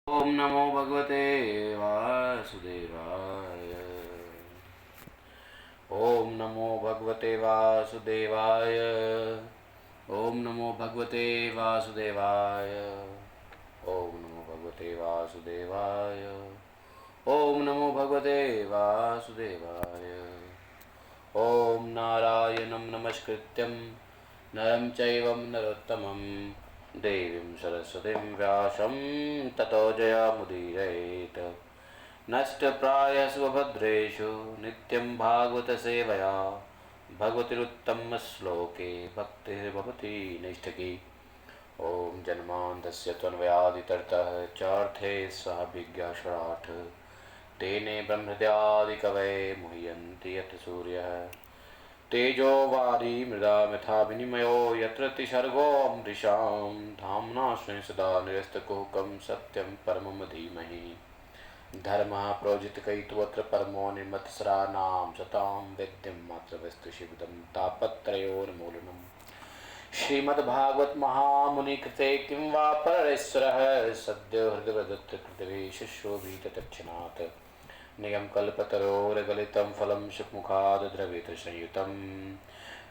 ओम नमो भगवते वासुदेवाय। ओम नमो भगवते वासुदेवाय। ओम नमो भगवते वासुदेवाय। ओम नमो भगवते वासुदेवाय। ओम नमो भगवते वासुदेवाय। ओम नारायणं नमस्कृत्यं नरं चैव नरोत्तमं देवीं सरस्वतीं व्यासं ततो जयमुदीरयेत्। नष्टप्रायस्वभद्रेषु नित्यं भागवतसेवया भगवतिरुत्तमश्लोके भक्तिर्भवति नैष्ठिकी। ॐ जन्मान्तस्य त्वन्वयादितरतः चार्थे स्वाभिज्ञाशराट् तेने ब्रह्महृदादिकवये मुह्यन्ति यत् सूर्यः तेजो वारी मृदा यथा विनिमयो यत्र तिसर्गो मृषां धाम्ना स्वेन सदा निरस्तकुहकं सत्यं परमं धीमहि। धर्मः प्रोजितकैतवत्र परमो निर्मत्सराणां सतां वेद्यं मात्रवस्तु शिवदं तापत्रयोन्मूलनम्। श्रीमद्भागवत महामुनिकृते किं वा परमेश्वरः सद्यो हृदयवदत्तकृतवे शिष्योभीततक्षणात् निगम कल्पतरोर्गलितं फलं शुकमुखाद द्रवितसंयुतं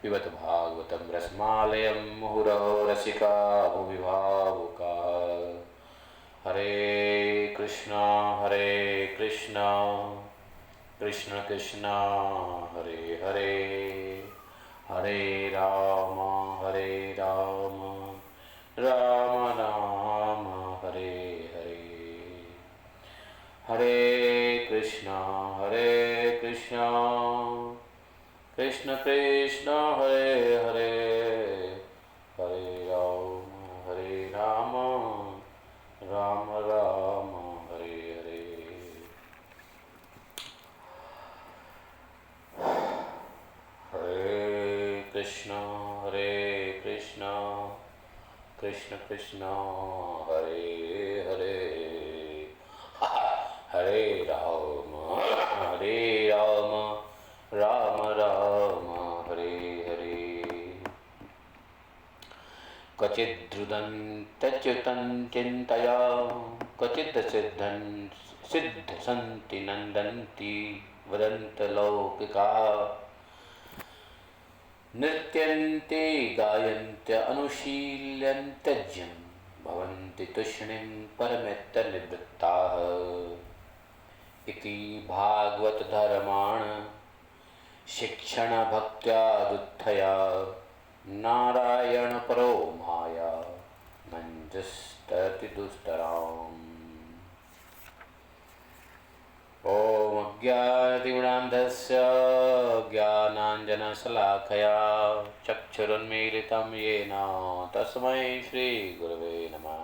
पिबत भागवतं रसमालयं मुहुरहो रसिका भुवि भावुकाः। हरे कृष्णा कृष्ण कृष्ण हरे हरे हरे राम राम राम हरे हरे। हरे कृष्णा कृष्ण कृष्ण हरे हरे हरे राम राम राम हरे हरे। हरे कृष्णा कृष्ण कृष्ण हरे हरे हरे राम राम राम हरे हरे। क्वचिद्रुदन्तच्युतं चिन्तया क्वचित् सिद्धसन्ति नन्दन्ति वदन्तलौकिकाः नृत्यन्ते गायन्त्य अनुशील्यन्त्यज्यं भवन्ति तुष्णीं परमेत्तनिवृत्ताः। इति भागवत धर्माण शिक्षण भक्त्यादुत्थया नारायण परो माया मंजस्तति दुस्तराम्। ओम अज्ञानतिमिरान्धस्य ज्ञानाञ्जनशलाखया चक्षुरुन्मीलितं येन तस्मै श्रीगुरवे नमः।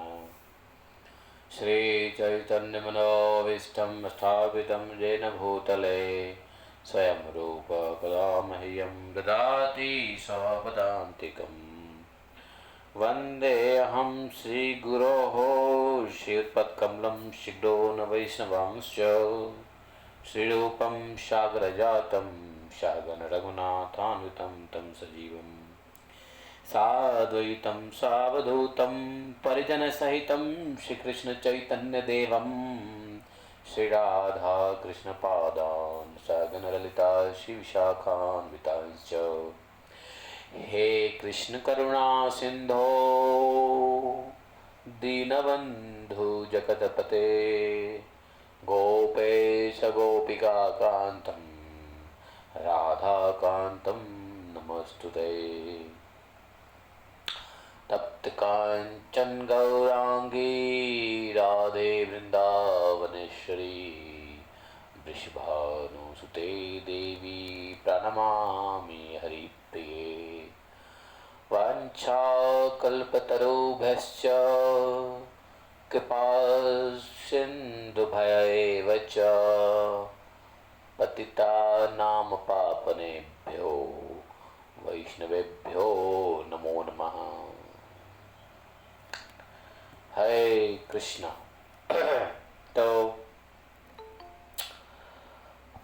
श्रीचैतन्यमनोभीष्टं स्थापितं येन भूतले स्वयं रूप कदा मह्यं ददाति स्वपदान्तिकम्। वन्देऽहं श्रीगुरोः श्रीयुत्पत्कमलं शिग्डोन वैष्णवांश्च श्रीरूपं सागरजातं सागन रघुनाथान्वितं तं सजीवम् साद्वैतं सावधूतं परिजनसहितं श्रीकृष्णचैतन्यदेवं श्रीराधा कृष्णपादान् सगणललिता श्रीविशाखान्वितांश्च। हे कृष्ण करुणा सिंधो दीनबन्धु जगतपते गोपेश गोपिका कान्तं राधाकान्तं नमस्तुते। तप्त कांचन गौरांगी राधे वृंदावनेश्वरी वृषभानुसुते देवी प्रणमामि हरिप्रिये। वाञ्छाकल्पतरुभ्यश्च कृपा सिन्धुभ्यैव च पतितानां पावनेभ्यो वैष्णवेभ्यो नमो नमः। हरे कृष्णा। तो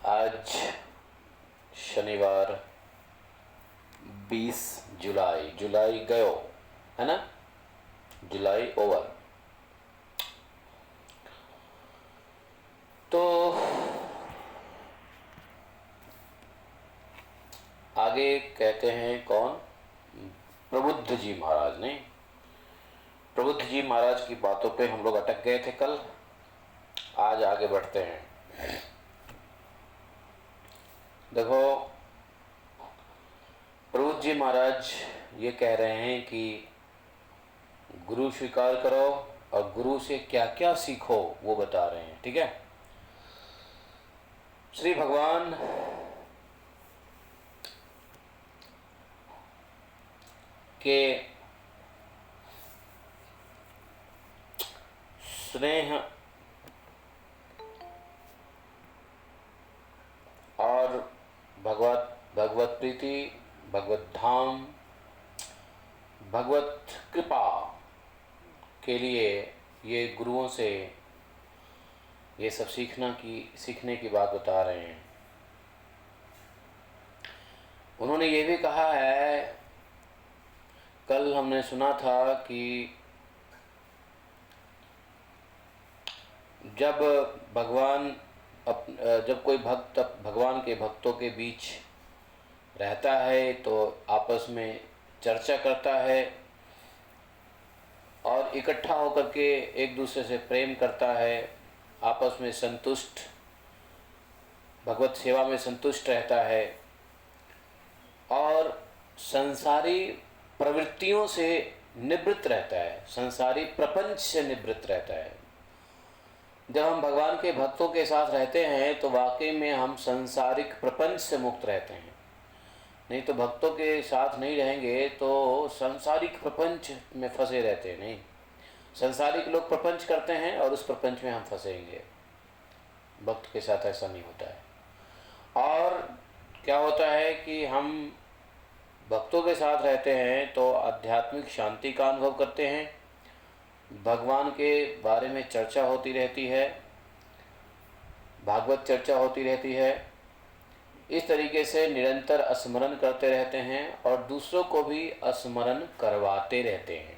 आज शनिवार 20 जुलाई गयो है ना, जुलाई ओवर। आगे कहते हैं कौन? प्रबुद्ध जी महाराज ने। प्रबुद्ध जी महाराज की बातों पे हम लोग अटक गए थे कल। आज आगे बढ़ते हैं। देखो, प्रबुद्ध जी महाराज ये कह रहे हैं कि गुरु स्वीकार करो और गुरु से क्या क्या सीखो वो बता रहे हैं। ठीक है। श्री भगवान के स्नेह और भगवत प्रीति, भगवत धाम, भगवत कृपा के लिए ये गुरुओं से ये सब सीखने की बात बता रहे हैं। उन्होंने ये भी कहा है, कल हमने सुना था कि जब जब कोई भक्त भगवान के भक्तों के बीच रहता है तो आपस में चर्चा करता है और इकट्ठा होकर के एक दूसरे से प्रेम करता है, आपस में संतुष्ट, भगवत सेवा में संतुष्ट रहता है और संसारी प्रवृत्तियों से निवृत्त रहता है, संसारी प्रपंच से निवृत्त रहता है। जब हम भगवान के भक्तों के साथ रहते हैं तो वाकई में हम सांसारिक प्रपंच से मुक्त रहते हैं। नहीं तो भक्तों के साथ नहीं रहेंगे तो सांसारिक प्रपंच में फंसे रहते हैं। नहीं, सांसारिक लोग प्रपंच करते हैं और उस प्रपंच में हम फंसेंगे। भक्त के साथ ऐसा नहीं होता है। और क्या होता है कि हम भक्तों के साथ रहते हैं तो आध्यात्मिक शांति का अनुभव करते हैं, भगवान के बारे में चर्चा होती रहती है, भागवत चर्चा होती रहती है। इस तरीके से निरंतर स्मरण करते रहते हैं और दूसरों को भी स्मरण करवाते रहते हैं।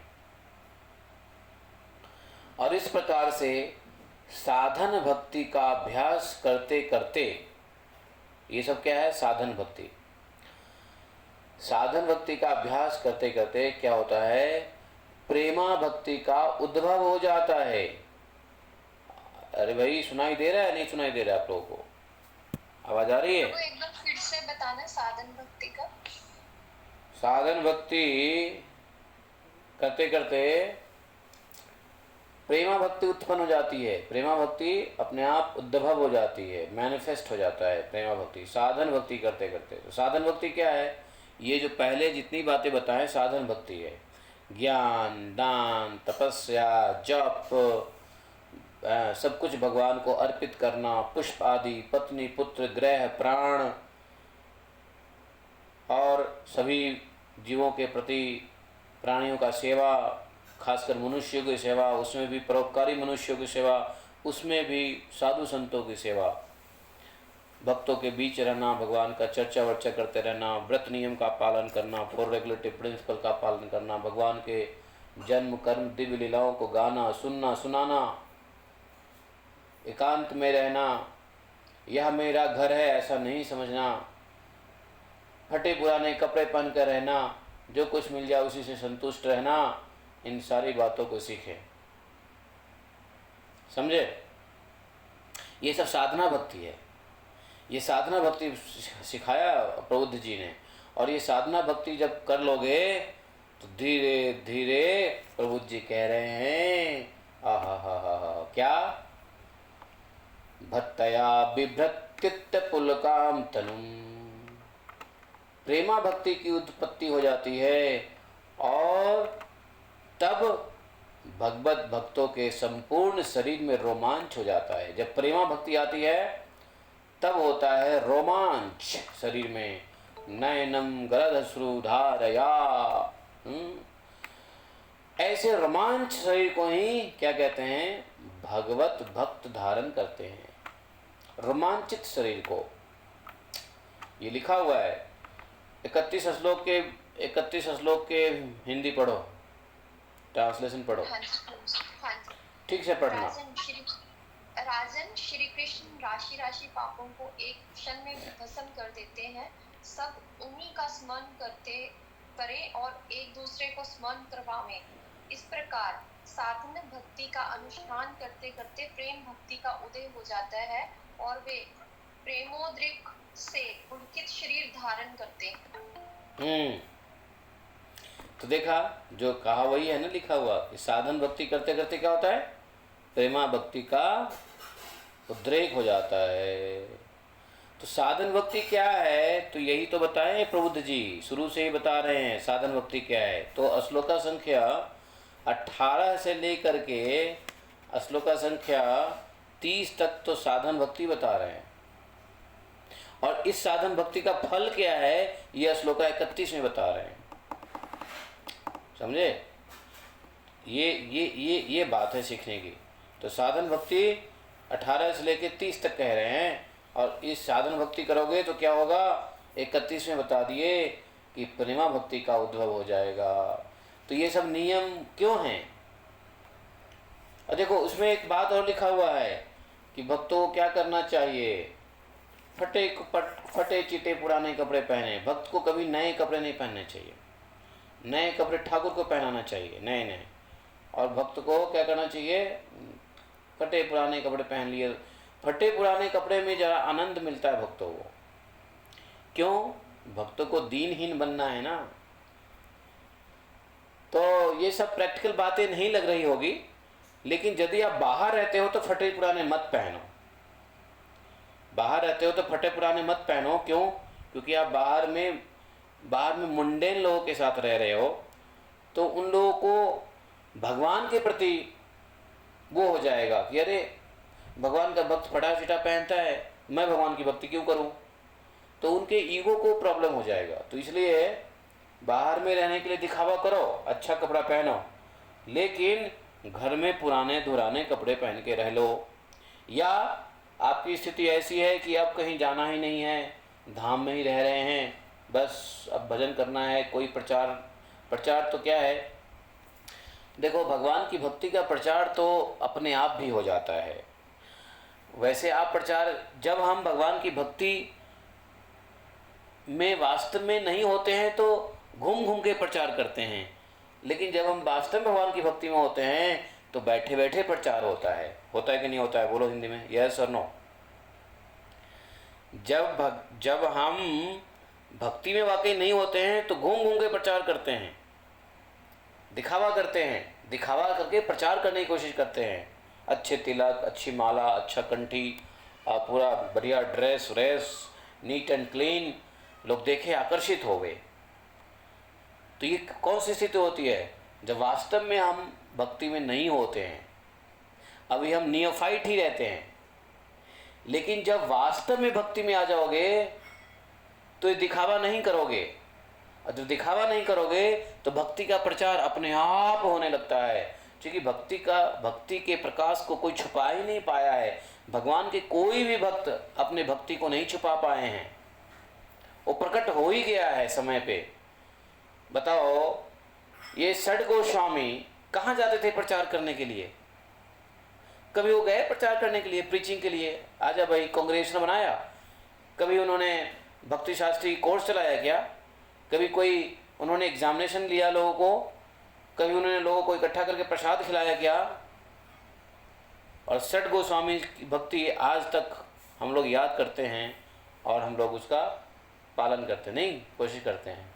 और इस प्रकार से साधन भक्ति का अभ्यास करते करते, ये सब क्या है? साधन भक्ति। साधन भक्ति का अभ्यास करते करते क्या होता है? प्रेमा भक्ति का उद्भव हो जाता है। अरे भाई, सुनाई दे रहा है? नहीं सुनाई दे रहा है आप लोगों को? आवाज आ रही है? तो एकदम फिर से बताना साधन भक्ति का। साधन भक्ति करते करते प्रेमा भक्ति उत्पन्न हो जाती है। प्रेमा भक्ति अपने आप उद्भव हो जाती है, मैनिफेस्ट हो जाता है प्रेमा भक्ति साधन भक्ति करते करते। तो साधन भक्ति क्या है? ये जो पहले जितनी बातें बताएं साधन भक्ति है। ज्ञान, दान, तपस्या, जप, सब कुछ भगवान को अर्पित करना, पुष्प आदि, पत्नी, पुत्र, ग्रह, प्राण और सभी जीवों के प्रति, प्राणियों का सेवा, खासकर मनुष्यों की सेवा, उसमें भी परोपकारी मनुष्यों की सेवा, उसमें भी साधु संतों की सेवा, भक्तों के बीच रहना, भगवान का चर्चा वर्चा करते रहना, व्रत नियम का पालन करना, 4 रेगुलेटिव प्रिंसिपल का पालन करना, भगवान के जन्म कर्म दिव्य लीलाओं को गाना, सुनना, सुनाना, एकांत में रहना, यह मेरा घर है ऐसा नहीं समझना, फटे पुराने कपड़े पहन कर रहना, जो कुछ मिल जाए उसी से संतुष्ट रहना, इन सारी बातों को सीखें। समझे? ये सब साधना भक्ति है। ये साधना भक्ति सिखाया प्रबुद्ध जी ने। और ये साधना भक्ति जब कर लोगे तो धीरे धीरे प्रबुद्ध जी कह रहे हैं, क्या? भक्तया बिभ्रत्युत्त पुलकाम तनुम। प्रेमा भक्ति की उत्पत्ति हो जाती है और तब भगवत भक्तों के संपूर्ण शरीर में रोमांच हो जाता है। जब प्रेमा भक्ति आती है तब होता है रोमांच शरीर में। नयनम गरधश्रु धारया, ऐसे रोमांच शरीर को ही क्या कहते हैं? भगवत भक्त धारण करते हैं, रोमांचित शरीर को। ये लिखा हुआ है 31 श्लोक के हिंदी पढ़ो, ट्रांसलेशन पढ़ो। हाँ जी। ठीक से पढ़ना। राजन, श्री कृष्ण राशि राशि पापों को एक क्षण में भस्म कर देते हैं सब उन्हीं का स्मरण करते करें और एक दूसरे को स्मरण करवावें। इस प्रकार साधन भक्ति का अनुष्ठान करते करते प्रेम भक्ति का उदय हो जाता है और वे प्रेमोद्रेक से पुलकित शरीर धारण करते। तो देखा, जो कहा वही है ना लिखा हुआ कि साधन भक्ति करते करते क्या होता है, प्रेमा भक्ति का उद्रेक हो जाता है। तो साधन भक्ति क्या है, तो यही तो बताएं प्रबुद्ध जी, शुरू से ही बता रहे हैं साधन भक्ति क्या है। तो श्लोका संख्या 18 से लेकर के श्लोका संख्या 30 तक तो साधन भक्ति बता रहे हैं, और इस साधन भक्ति का फल क्या है यह श्लोका 31 में बता रहे हैं। समझे? ये बात है सीखने की। तो साधन भक्ति 18 से लेकर 30 तक कह रहे हैं, और इस साधन भक्ति करोगे तो क्या होगा, 31 में बता दिए कि प्रेमा भक्ति का उद्भव हो जाएगा। तो ये सब नियम क्यों हैं? और देखो उसमें एक बात और लिखा हुआ है कि भक्तों को क्या करना चाहिए, फटे चिटे पुराने कपड़े पहने। भक्त को कभी नए कपड़े नहीं पहनने चाहिए, नए कपड़े ठाकुर को पहनाना चाहिए नए नए। और भक्त को क्या करना चाहिए, फटे पुराने कपड़े पहन लिए। फटे पुराने कपड़े में जरा आनंद मिलता है भक्तों को। क्यों? भक्तों को दीनहीन बनना है ना। तो ये सब प्रैक्टिकल बातें नहीं लग रही होगी, लेकिन यदि आप बाहर रहते हो तो फटे पुराने मत पहनो। बाहर रहते हो तो फटे पुराने मत पहनो। क्यों? क्योंकि आप बाहर में मुंडेन लोगों के साथ रह रहे हो, तो उन लोगों को भगवान के प्रति वो हो जाएगा कि अरे भगवान का भक्त फटा चिटा पहनता है, मैं भगवान की भक्ति क्यों करूं? तो उनके ईगो को प्रॉब्लम हो जाएगा। तो इसलिए बाहर में रहने के लिए दिखावा करो, अच्छा कपड़ा पहनो, लेकिन घर में पुराने धुराने कपड़े पहन के रह लो। या आपकी स्थिति ऐसी है कि अब कहीं जाना ही नहीं है, धाम में ही रह रहे हैं, बस अब भजन करना है, कोई प्रचार तो क्या है, देखो भगवान की भक्ति का प्रचार तो अपने आप भी हो जाता है। वैसे आप प्रचार, जब हम भगवान की भक्ति में वास्तव में नहीं होते हैं तो घूम घूम के प्रचार करते हैं, लेकिन जब हम वास्तव में भगवान की भक्ति में होते हैं तो बैठे बैठे प्रचार होता है कि नहीं होता है? बोलो हिंदी में, यस और नो। जब हम भक्ति में वाकई नहीं होते हैं तो घूम घूम के प्रचार करते हैं, दिखावा करते हैं, दिखावा करके प्रचार करने की कोशिश करते हैं। अच्छे तिलक, अच्छी माला, अच्छा कंठी, पूरा बढ़िया ड्रेस व्रेस, नीट एंड क्लीन, लोग देखे आकर्षित हो गए। तो ये कौन सी स्थिति होती है? जब वास्तव में हम भक्ति में नहीं होते हैं, अभी हम नियोफाइट ही रहते हैं। लेकिन जब वास्तव में भक्ति में आ जाओगे तो ये दिखावा नहीं करोगे, और जब दिखावा नहीं करोगे तो भक्ति का प्रचार अपने आप होने लगता है। क्योंकि भक्ति के प्रकाश को कोई छुपा ही नहीं पाया है। भगवान के कोई भी भक्त अपने भक्ति को नहीं छुपा पाए हैं, वो प्रकट हो ही गया है समय पे। बताओ, ये षड गोस्वामी कहाँ जाते थे प्रचार करने के लिए? कभी वो गए प्रचार करने के लिए, प्रीचिंग के लिए? आजा भाई कांग्रेगेशन बनाया? कभी उन्होंने भक्ति शास्त्री कोर्स चलाया क्या? कभी कोई उन्होंने एग्जामिनेशन लिया लोगों को? कभी उन्होंने लोगों को इकट्ठा करके प्रसाद खिलाया क्या? और षड गोस्वामी की भक्ति आज तक हम लोग याद करते हैं और हम लोग उसका पालन करते नहीं, कोशिश करते हैं।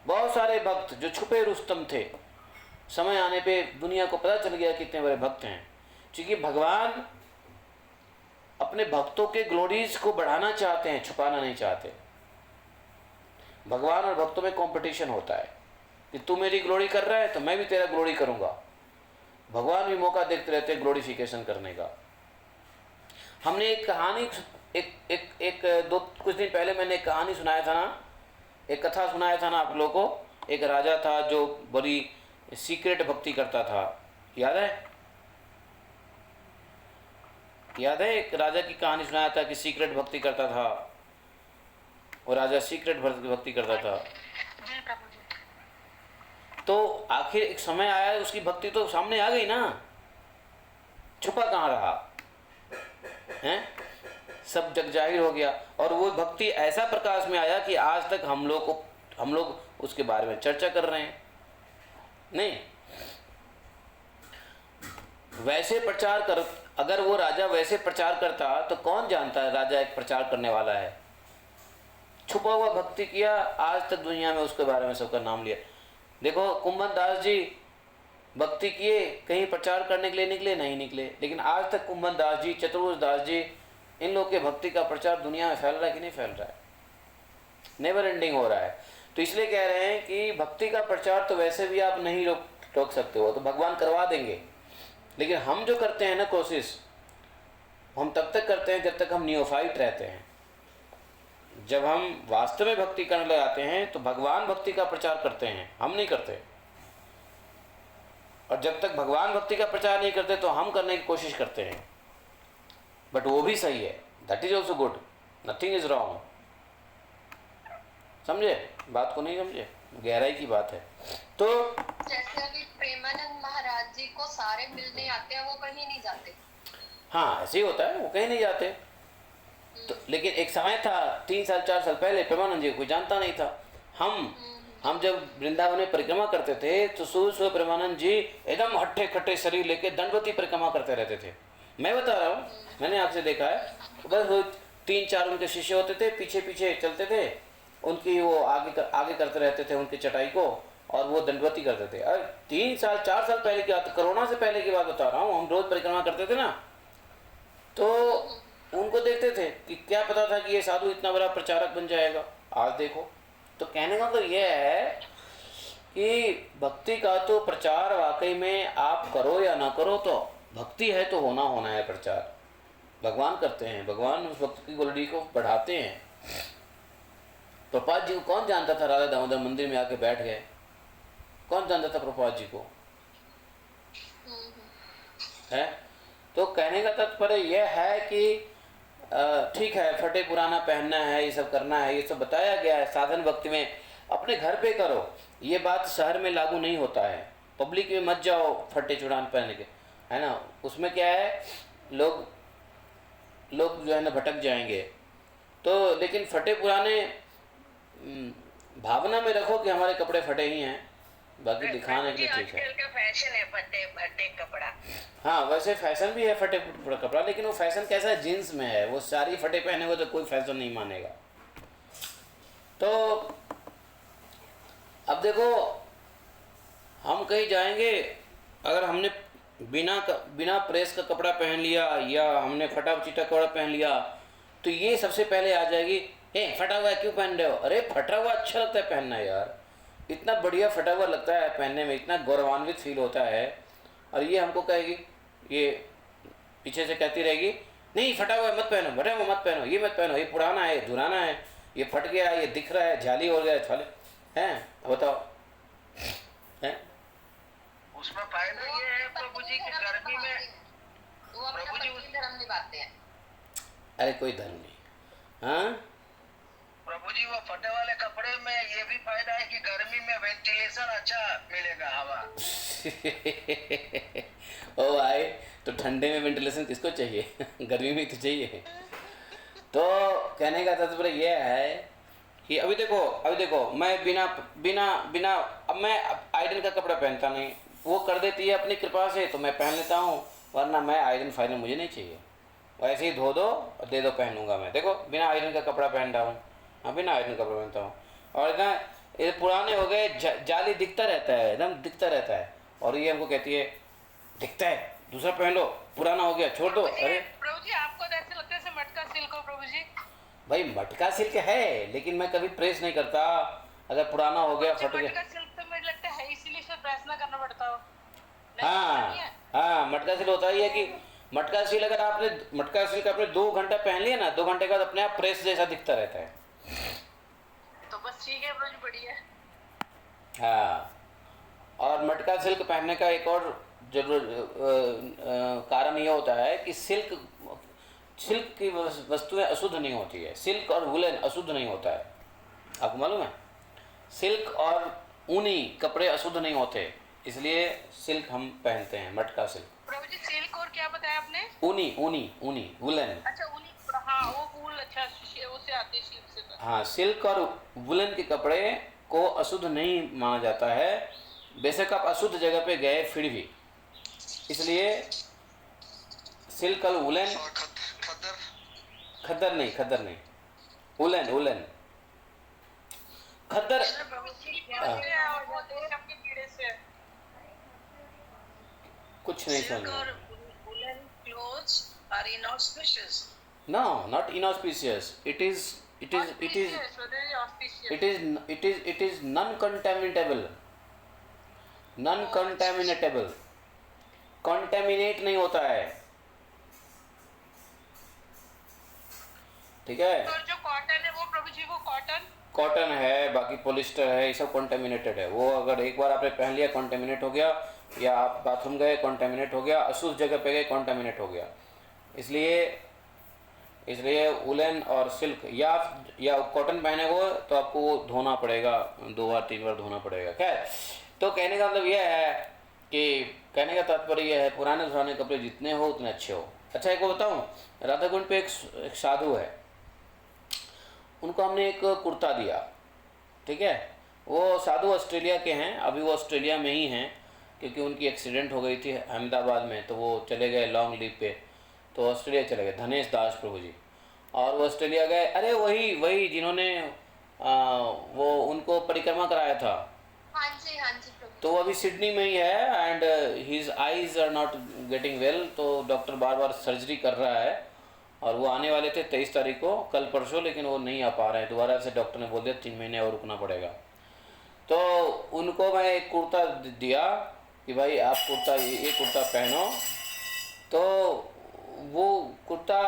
बहुत सारे भक्त जो छुपे रुस्तम थे, समय आने पे दुनिया को पता चल गया कितने बड़े भक्त हैं। क्योंकि भगवान अपने भक्तों के ग्लोरीज को बढ़ाना चाहते हैं, छुपाना नहीं चाहते। भगवान और भक्तों में कंपटीशन होता है कि तू मेरी ग्लोरी कर रहा है तो मैं भी तेरा ग्लोरी करूंगा। भगवान भी मौका देखते रहते हैं ग्लोरिफिकेशन करने का। हमने एक कहानी कुछ दिन पहले मैंने एक कहानी सुनाया था ना, एक कथा सुनाया था ना आप लोगों को। एक राजा था जो बड़ी सीक्रेट भक्ति करता था, याद है? एक राजा की कहानी सुनाया था कि सीक्रेट भक्ति करता था, और राजा सीक्रेट भक्ति करता था। जी प्रभु जी। तो आखिर एक समय आया, उसकी भक्ति तो सामने आ गई ना, छुपा कहाँ रहा है? सब जग जाहिर हो गया, और वो भक्ति ऐसा प्रकाश में आया कि आज तक हम लोग उसके बारे में चर्चा कर रहे हैं। नहीं, वैसे प्रचार कर, अगर वो राजा वैसे प्रचार करता तो कौन जानता है राजा एक प्रचार करने वाला है। छुपा हुआ भक्ति किया, आज तक दुनिया में उसके बारे में सबका नाम लिया। देखो कुंभन दास जी भक्ति किए, कहीं प्रचार करने के लिए निकले नहीं निकले, लेकिन आज तक कुंभन दास जी, चतुर्भुज दास जी, इन लोग के भक्ति का प्रचार दुनिया में फैल रहा है कि नहीं फैल रहा है, नेवर एंडिंग हो रहा है। तो इसलिए कह रहे हैं कि भक्ति का प्रचार तो वैसे भी आप नहीं रोक सकते हो, तो भगवान करवा देंगे, लेकिन हम जो करते हैं ना कोशिश, हम तब तक करते हैं जब तक हम नियोफाइट रहते हैं। जब हम वास्तव में भक्ति करने लगाते हैं तो भगवान भक्ति का प्रचार करते हैं, हम नहीं करते। और जब तक भगवान भक्ति का प्रचार नहीं करते तो हम करने की कोशिश करते हैं, बट वो भी सही है, that is also good, nothing is wrong. समझे बात को? नहीं समझे, गहराई की बात है। तो जैसे अभी प्रेमानंद महाराज जी को सारे मिलने आते हैं, वो कहीं नहीं जाते। हाँ, ऐसे ही होता है, वो कहीं नहीं जाते। तो लेकिन एक समय था 3 साल 4 साल पहले प्रेमानंद जी को कोई जानता नहीं था। हम जब वृंदावन में परिक्रमा करते थे तो सुबह सुबह प्रेमानंद जी एकदम हट्टे खट्टे शरीर लेके दंडवती परिक्रमा करते रहते थे। मैं बता रहा हूँ, मैंने आपसे देखा है। बस 3-4 उनके शिष्य होते थे, पीछे पीछे चलते थे, उनकी वो आगे करते रहते थे उनकी चटाई को, और वो दंडवती करते थे। और 3 साल 4 साल पहले की बात, कोरोना से पहले की बात बता रहा हूँ। हम रोज परिक्रमा करते थे ना, तो उनको देखते थे कि क्या पता था कि ये साधु इतना बड़ा प्रचारक बन जाएगा। आज देखो। तो कहने का तो ये है कि भक्ति का तो प्रचार वाकई में आप करो या ना करो, तो भक्ति है तो होना है प्रचार। भगवान करते हैं, भगवान उस भक्ति की क्वालिटी को बढ़ाते हैं। प्रभुपाद जी को कौन जानता था? राधा दामोदर मंदिर में आके बैठ गए, कौन जानता था प्रभुपाद जी को? है। तो कहने का तात्पर्य यह है कि ठीक है, फटे पुराना पहनना है, ये सब करना है, ये सब बताया गया है साधन भक्ति में, अपने घर पे करो। ये बात शहर में लागू नहीं होता है। पब्लिक में मत जाओ फटे चुड़ान पहन के, है ना। उसमें क्या है, लोग जो है ना भटक जाएंगे। तो लेकिन फटे पुराने भावना में रखो कि हमारे कपड़े फटे ही हैं, बाकी दिखाने के लिए ठीक है। आजकल का फैशन है फटे कपड़ा। हाँ, वैसे फैशन भी है फटे कपड़ा, लेकिन वो फैशन कैसा है, जीन्स में है। वो सारी फटे पहने हुए तो कोई फैशन नहीं मानेगा। तो अब देखो, हम कहीं जाएंगे, अगर हमने बिना प्रेस का कपड़ा पहन लिया या हमने फटा चिटा कपड़ा पहन लिया, तो ये सबसे पहले आ जाएगी, फटा हुआ क्यों पहन रहे हो? अरे फटा हुआ अच्छा लगता है पहनना यार, इतना बढ़िया फटा हुआ लगता है पहनने में, इतना गौरवान्वित फील होता है। और ये हमको कहेगी, ये पीछे से कहती रहेगी, नहीं फटा हुआ मत पहनो, फटा हुआ मत पहनो, ये मत पहनो, ये पुराना है, धुराना है, ये फट गया, ये दिख रहा है, जाली हो गया, छाले हैं। बताओ, हैं? उसमें फायदा ये है प्रभु जी की गर्मी में वो अपना पत्नी धर्म निभाते हैं। अरे कोई धर्म नहीं। हाँ प्रभु जी, वो फटे वाले कपड़े में ये भी फायदा है कि गर्मी में वेंटिलेशन अच्छा मिलेगा, हवा। ओ भाई, तो ठंडे में वेंटिलेशन किसको चाहिए? गर्मी में तो चाहिए। तो कहने का तात्पर्य यह है कि अभी देखो मैं बिना अब मैं आयरन का कपड़ा पहनता नहीं, वो कर देती है अपनी कृपा से तो मैं पहन लेता हूँ, वरना मैं आयरन फायरन मुझे नहीं चाहिए। वैसे ही धो दो और दे दो, पहनूंगा मैं। देखो बिना आयरन का कपड़ा पहन रहा हूँ, हाँ बिना आयरन कपड़ा पहनता हूँ। और इतना ये पुराने हो गए, जाली दिखता रहता है, एकदम दिखता रहता है। और ये हमको कहती है दिखता है, दूसरा पहन लो, पुराना हो गया छोड़ दो। अरे प्रभु जी, आपको तो ऐसे लगता है जैसे मटका सिल्क हो प्रभु जी। भाई मटका सिल्क है, लेकिन मैं कभी प्रेस नहीं करता। अगर पुराना हो गया, फट गया। मटका सिल्क तो मुझे लगता है इसीलिए इसे प्रेस ना करना पड़ता हो। हाँ, मटका सिल्क होता ही है कि मटका सिल्क अगर आपने मटका सिल्क आपने 2 घंटा पहन लिया ना, 2 घंटे के बाद अपने आप प्रेस जैसा दिखता रहता है। तो बस ठीक है प्रभु जी, बढ़िया। हाँ, और मटका सिल्क पहनने का एक और कारण यह होता है कि सिल्क की वस्तुएं अशुद्ध नहीं होती है। सिल्क और वुलन अशुद्ध नहीं होता है, आपको मालूम है। सिल्क और ऊनी कपड़े अशुद्ध नहीं होते, इसलिए सिल्क हम पहनते हैं, मटका सिल्क। प्रभु जी सिल्क और क्या बताया आपने? ऊनी वुलन। अच्छा ऊनी, हाँ वो अच्छा उससे आती है सिल्क से तो। हाँ, सिल्क और वुलन के कपड़े को अशुद्ध नहीं माना जाता है, बेशक आप अशुद्ध जगह पे गए फिर भी। इसलिए सिल्क और वुलन, और खद्दर खद्दर नहीं, वुलन वुलन। खद्दर प्रभु जी क्या से है और वो देश आपके कीड़े से है। कुछ नहीं Silk समझ। or woolen clothes are inauspicious. No, not inauspicious. It is Auspicious, brother, auspicious. it is non-contaminable. Non-contaminatable. Contaminate नहीं होता है, ठीक है। और जो कॉटन है वो प्रभु जी वो कॉटन कॉटन है, बाकी पॉलिस्टर है, ये सब कॉन्टेमिनेटेड है। वो अगर एक बार आपने पहन लिया कॉन्टेमिनेट हो गया, या आप बाथरूम गए कॉन्टेमिनेट हो गया, अशुद्ध जगह पे गए कॉन्टेमिनेट हो गया। इसलिए वुलन और सिल्क या कॉटन पहने हो तो आपको वो धोना पड़ेगा, 2 बार 3 बार धोना पड़ेगा। खैर, तो कहने का मतलब यह है कि कहने का तात्पर्य यह है, पुराने पुराने कपड़े जितने हो उतने अच्छे हो। अच्छा, एक को बताऊँ, राधा कुंड पे एक साधु है, उनको हमने एक कुर्ता दिया, ठीक है। वो साधु ऑस्ट्रेलिया के हैं, अभी वो ऑस्ट्रेलिया में ही हैं, क्योंकि उनकी एक्सीडेंट हो गई थी अहमदाबाद में, तो वो चले गए लॉन्ग लीव पे, तो ऑस्ट्रेलिया चले गए, धनेश दास प्रभु जी। और वो ऑस्ट्रेलिया गए, अरे वही जिन्होंने वो उनको परिक्रमा कराया था। हाँ जी प्रभु। तो वो अभी सिडनी में ही है, and his eyes are not getting well, तो डॉक्टर बार बार सर्जरी कर रहा है। और वो आने वाले थे 23 तारीख को, कल परसों, लेकिन वो नहीं आ पा रहे हैं। दोबारा से डॉक्टर ने बोल दिया 3 महीने और रुकना पड़ेगा। तो उनको मैं एक कुर्ता दिया कि भाई आप कुर्ता, ये कुर्ता पहनो। तो वो कुर्ता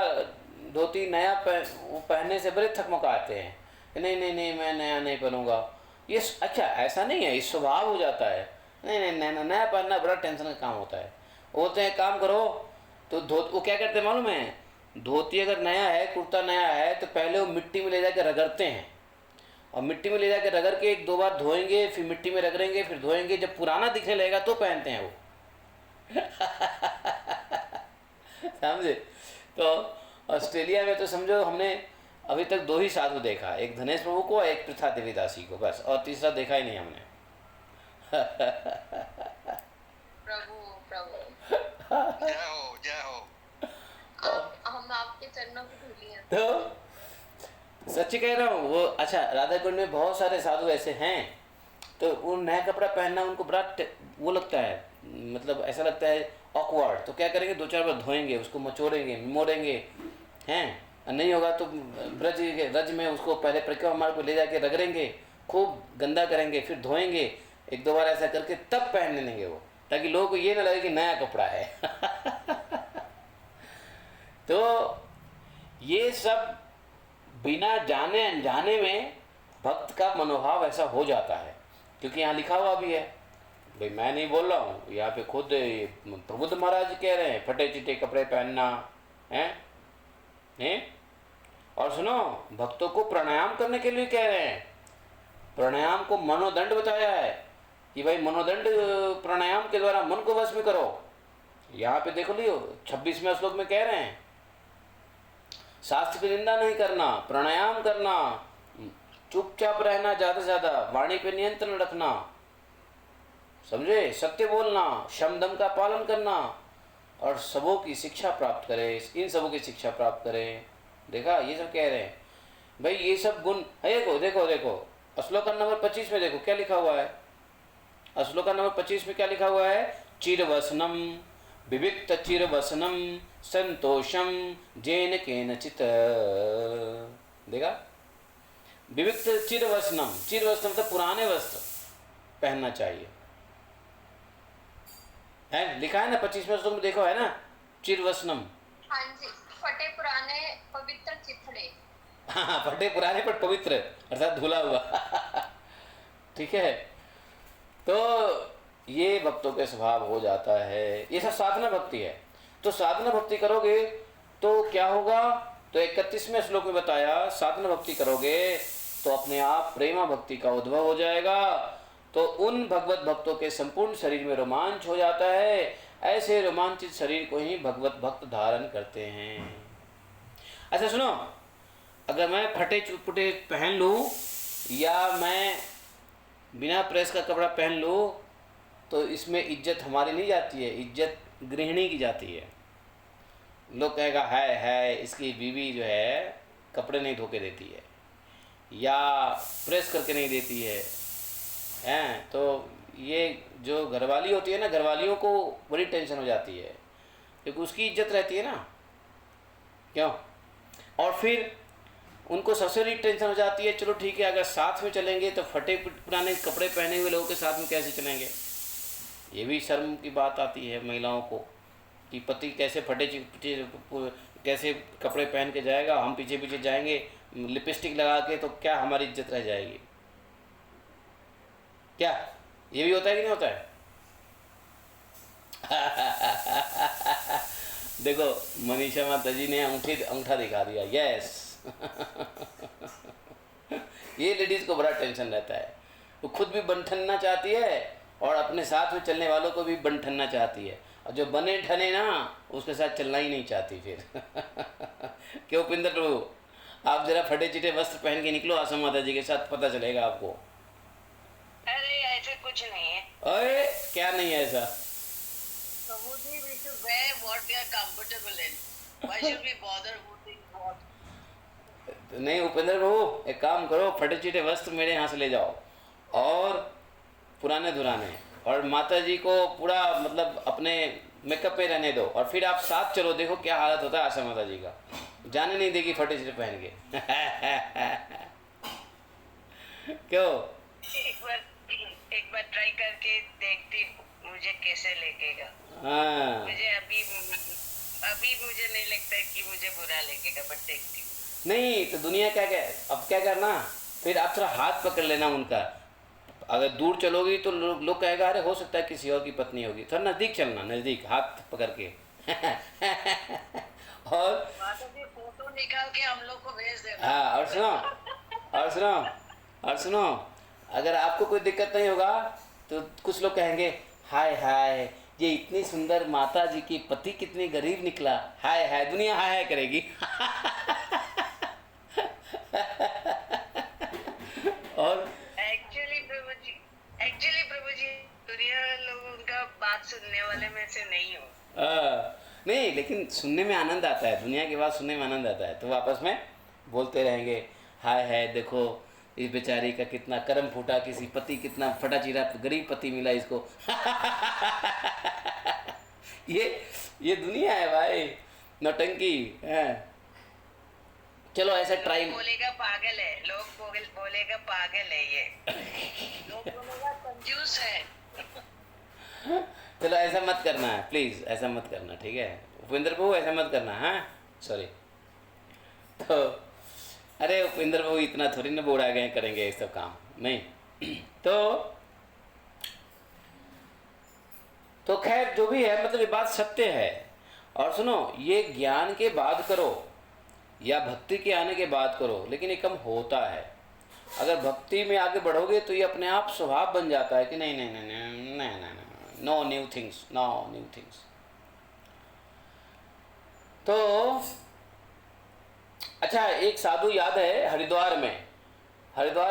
धोती नया पहनने से बड़े थकमकाते हैं, नहीं मैं नया नहीं पहनूंगा। ये अच्छा ऐसा नहीं है, ये स्वभाव हो जाता है। नहीं नया पहनना बड़ा टेंशन का काम होता है। बोलते हैं काम करो, तो वो क्या करते हैं मालूम है, धोती अगर नया है, कुर्ता नया है, तो पहले वो मिट्टी में ले जाकर रगड़ते हैं, और मिट्टी में ले जाकर रगड़ के 1-2 बार धोएंगे, फिर मिट्टी में रगड़ेंगे, फिर धोएंगे। जब पुराना दिखने लगेगा तो पहनते हैं वो। समझे? तो ऑस्ट्रेलिया में तो समझो हमने अभी तक 2 ही साधु देखा, एक धनेश प्रभु को, एक प्रथा देवीदासी को, बस, और तीसरा देखा ही नहीं हमने। प्रभु जय हो। हम आपके चरणों को धूली हैं। तो सच कह रहा हूँ, वो अच्छा राधा कुंड में बहुत सारे साधु ऐसे हैं, तो वो नया कपड़ा पहनना उनको बड़ा वो लगता है, मतलब ऐसा लगता है ऑकवर्ड। तो क्या करेंगे, 2-4 बार धोएंगे, उसको मचोड़ेंगे, मोड़ेंगे, हैं, नहीं होगा तो रज में उसको पहले परिक्रमा मार्ग को ले जाके रगड़ेंगे, खूब गंदा करेंगे, फिर धोएंगे, 1-2 बार ऐसा करके तब पहनने देंगे वो, ताकि लोगों को ये ना लगे कि नया कपड़ा है। तो ये सब बिना जाने अनजाने में भक्त का मनोभाव ऐसा हो जाता है, क्योंकि यहाँ लिखा हुआ भी है। भाई मैं नहीं बोल रहा हूँ, यहाँ पे खुद प्रबुद्ध महाराज कह रहे हैं फटे चिटे कपड़े पहनना है। और सुनो, भक्तों को प्राणायाम करने के लिए कह रहे हैं। प्राणायाम को मनोदंड बताया है कि भाई मनोदंड प्राणायाम के द्वारा मन को वश में करो। यहाँ पे देखो लियो 26वें श्लोक में कह रहे हैं, शास्त्र की निंदा नहीं करना, प्राणायाम करना, चुपचाप रहना, ज्यादा से ज्यादा वाणी पे नियंत्रण रखना, समझे, सत्य बोलना, शम दम का पालन करना, और सबों की शिक्षा प्राप्त करें, इन सबों की शिक्षा प्राप्त करें। देखा, ये सब कह रहे हैं भाई, ये सब गुण। देखो श्लोक नंबर 25 में देखो क्या लिखा हुआ है। श्लोक नंबर 25 में क्या लिखा हुआ है, चिरवसनम विविक्त चिरवसनम संतोषम जेन केनचित। देखा, विविक्त चिरवसनम, चिरवसनम मतलब पुराने वस्त्र पहनना चाहिए, है लिखा है ना 25वें श्लोक में, देखो है ना, चिरवसनम। हाँ जी, फटे पुराने पवित्र चिथड़े। हाँ, फटे पुराने पर पवित्र अर्थात धुला हुआ। ठीक है, तो ये भक्तों के स्वभाव हो जाता है। ये सब साधना भक्ति है। तो साधना भक्ति करोगे तो क्या होगा, तो 31वें श्लोक में बताया, साधना भक्ति करोगे तो अपने आप प्रेमा भक्ति का उद्भव हो जाएगा। तो उन भगवत भक्तों के संपूर्ण शरीर में रोमांच हो जाता है। ऐसे रोमांचित शरीर को ही भगवत भक्त धारण करते हैं। अच्छा सुनो, अगर मैं फटे चुपटे पहन लूँ या मैं बिना प्रेस का कपड़ा पहन लूँ तो इसमें इज्जत हमारी नहीं जाती है, इज्जत गृहिणी की जाती है। लोग कहेगा है इसकी बीवी जो है कपड़े नहीं धो के देती है या प्रेस करके नहीं देती है, हैं? तो ये जो घरवाली होती है ना, घरवालियों को बड़ी टेंशन हो जाती है क्योंकि उसकी इज्जत रहती है ना, क्यों? और फिर उनको सबसे बड़ी टेंशन हो जाती है, चलो ठीक है अगर साथ में चलेंगे तो फटे पुराने कपड़े पहने हुए लोगों के साथ में कैसे चलेंगे। ये भी शर्म की बात आती है महिलाओं को कि पति कैसे कैसे कपड़े पहन के जाएगा, हम पीछे पीछे जाएंगे लिपस्टिक लगा के, तो क्या हमारी इज्जत रह जाएगी? क्या ये भी होता है कि नहीं होता है? देखो मनीषा माता जी ने अंगूठा दिखा दिया, यस। ये लेडीज को बड़ा टेंशन रहता है, वो खुद भी बंठनना चाहती है और अपने साथ में चलने वालों को भी बंठनना चाहती है, और जो बने ठने ना उसके साथ चलना ही नहीं चाहती फिर। क्यों उपिंदर प्रभु, आप जरा फटे चिटे वस्त्र पहन के निकलो आशा माता जी के साथ, पता चलेगा आपको। अरे ऐसे कुछ नहीं है। अरे क्या नहीं है ऐसा? प्रभुजी, we should wear what we are comfortable in. Why should we bother who thinks what? नहीं उपेंद्र प्रभु, एक काम करो, फटे चिटे वस्त्र मेरे यहाँ से ले जाओ और पुराने धुराने, और माता जी को पूरा मतलब अपने मेकअप पे रहने दो, और फिर आप साथ चलो, देखो क्या हालत होता है आशा माता जी का, जाने नहीं देगी फटे चिटे पहन के। क्यों? एक बार ट्राई करके देखती हूँ मुझे कैसे लगेगा। हाँ मुझे अभी मुझे नहीं लगता है कि मुझे बुरा लगेगा, बट देखती हूँ। नहीं तो दुनिया क्या क्या, अब क्या करना, फिर आप थोड़ा हाथ पकड़ लेना उनका, अगर दूर चलोगी तो लोग कहेगा अरे हो सकता है किसी और की पत्नी होगी, थोड़ा नज़दीक चलना, नज़दीक हाथ पकड़ के। और फोटो निकाल के हम लोग को भेज देना। हाँ, और सुनो, अगर आपको कोई दिक्कत नहीं होगा तो कुछ लोग कहेंगे हाय हाय ये इतनी सुंदर माता जी की पति कितनी गरीब निकला, हाय हाय, दुनिया हाय हाय करेगी। और एक्चुअली प्रभु जी दुनिया लोग उनका बात सुनने वाले में से नहीं हो। नहीं, लेकिन सुनने में आनंद आता है, दुनिया की बात सुनने में आनंद आता है, तो आपस में बोलते रहेंगे हाय हाय देखो इस बेचारी का कितना कर्म फूटा, किसी पति कितना फटा चीरा गरीब पति मिला इसको। ये दुनिया है भाई, नौटंकी है। चलो ऐसा ट्राई, बोलेगा पागल है, लोग बोलेगा पागल है ये, लोग बोलेगा कंजूस है। चलो ऐसा मत करना है प्लीज़, ऐसा मत करना, ठीक है उपेंद्र बाबू, ऐसा मत करना। हाँ सॉरी। तो अरे उपेंद्र बाबू इतना थोड़ी ना बूढ़ा गए करेंगे ये सब काम, नहीं। तो खैर जो भी है, मतलब ये बात सत्य है। और सुनो, ये ज्ञान के बाद करो या भक्ति के आने के बाद करो, लेकिन ये कम होता है। अगर भक्ति में आगे बढ़ोगे तो ये अपने आप स्वभाव बन जाता है कि नहीं नहीं नहीं नहीं नहीं नहीं, no new things, no new things. तो अच्छा, एक साधु याद है हरिद्वार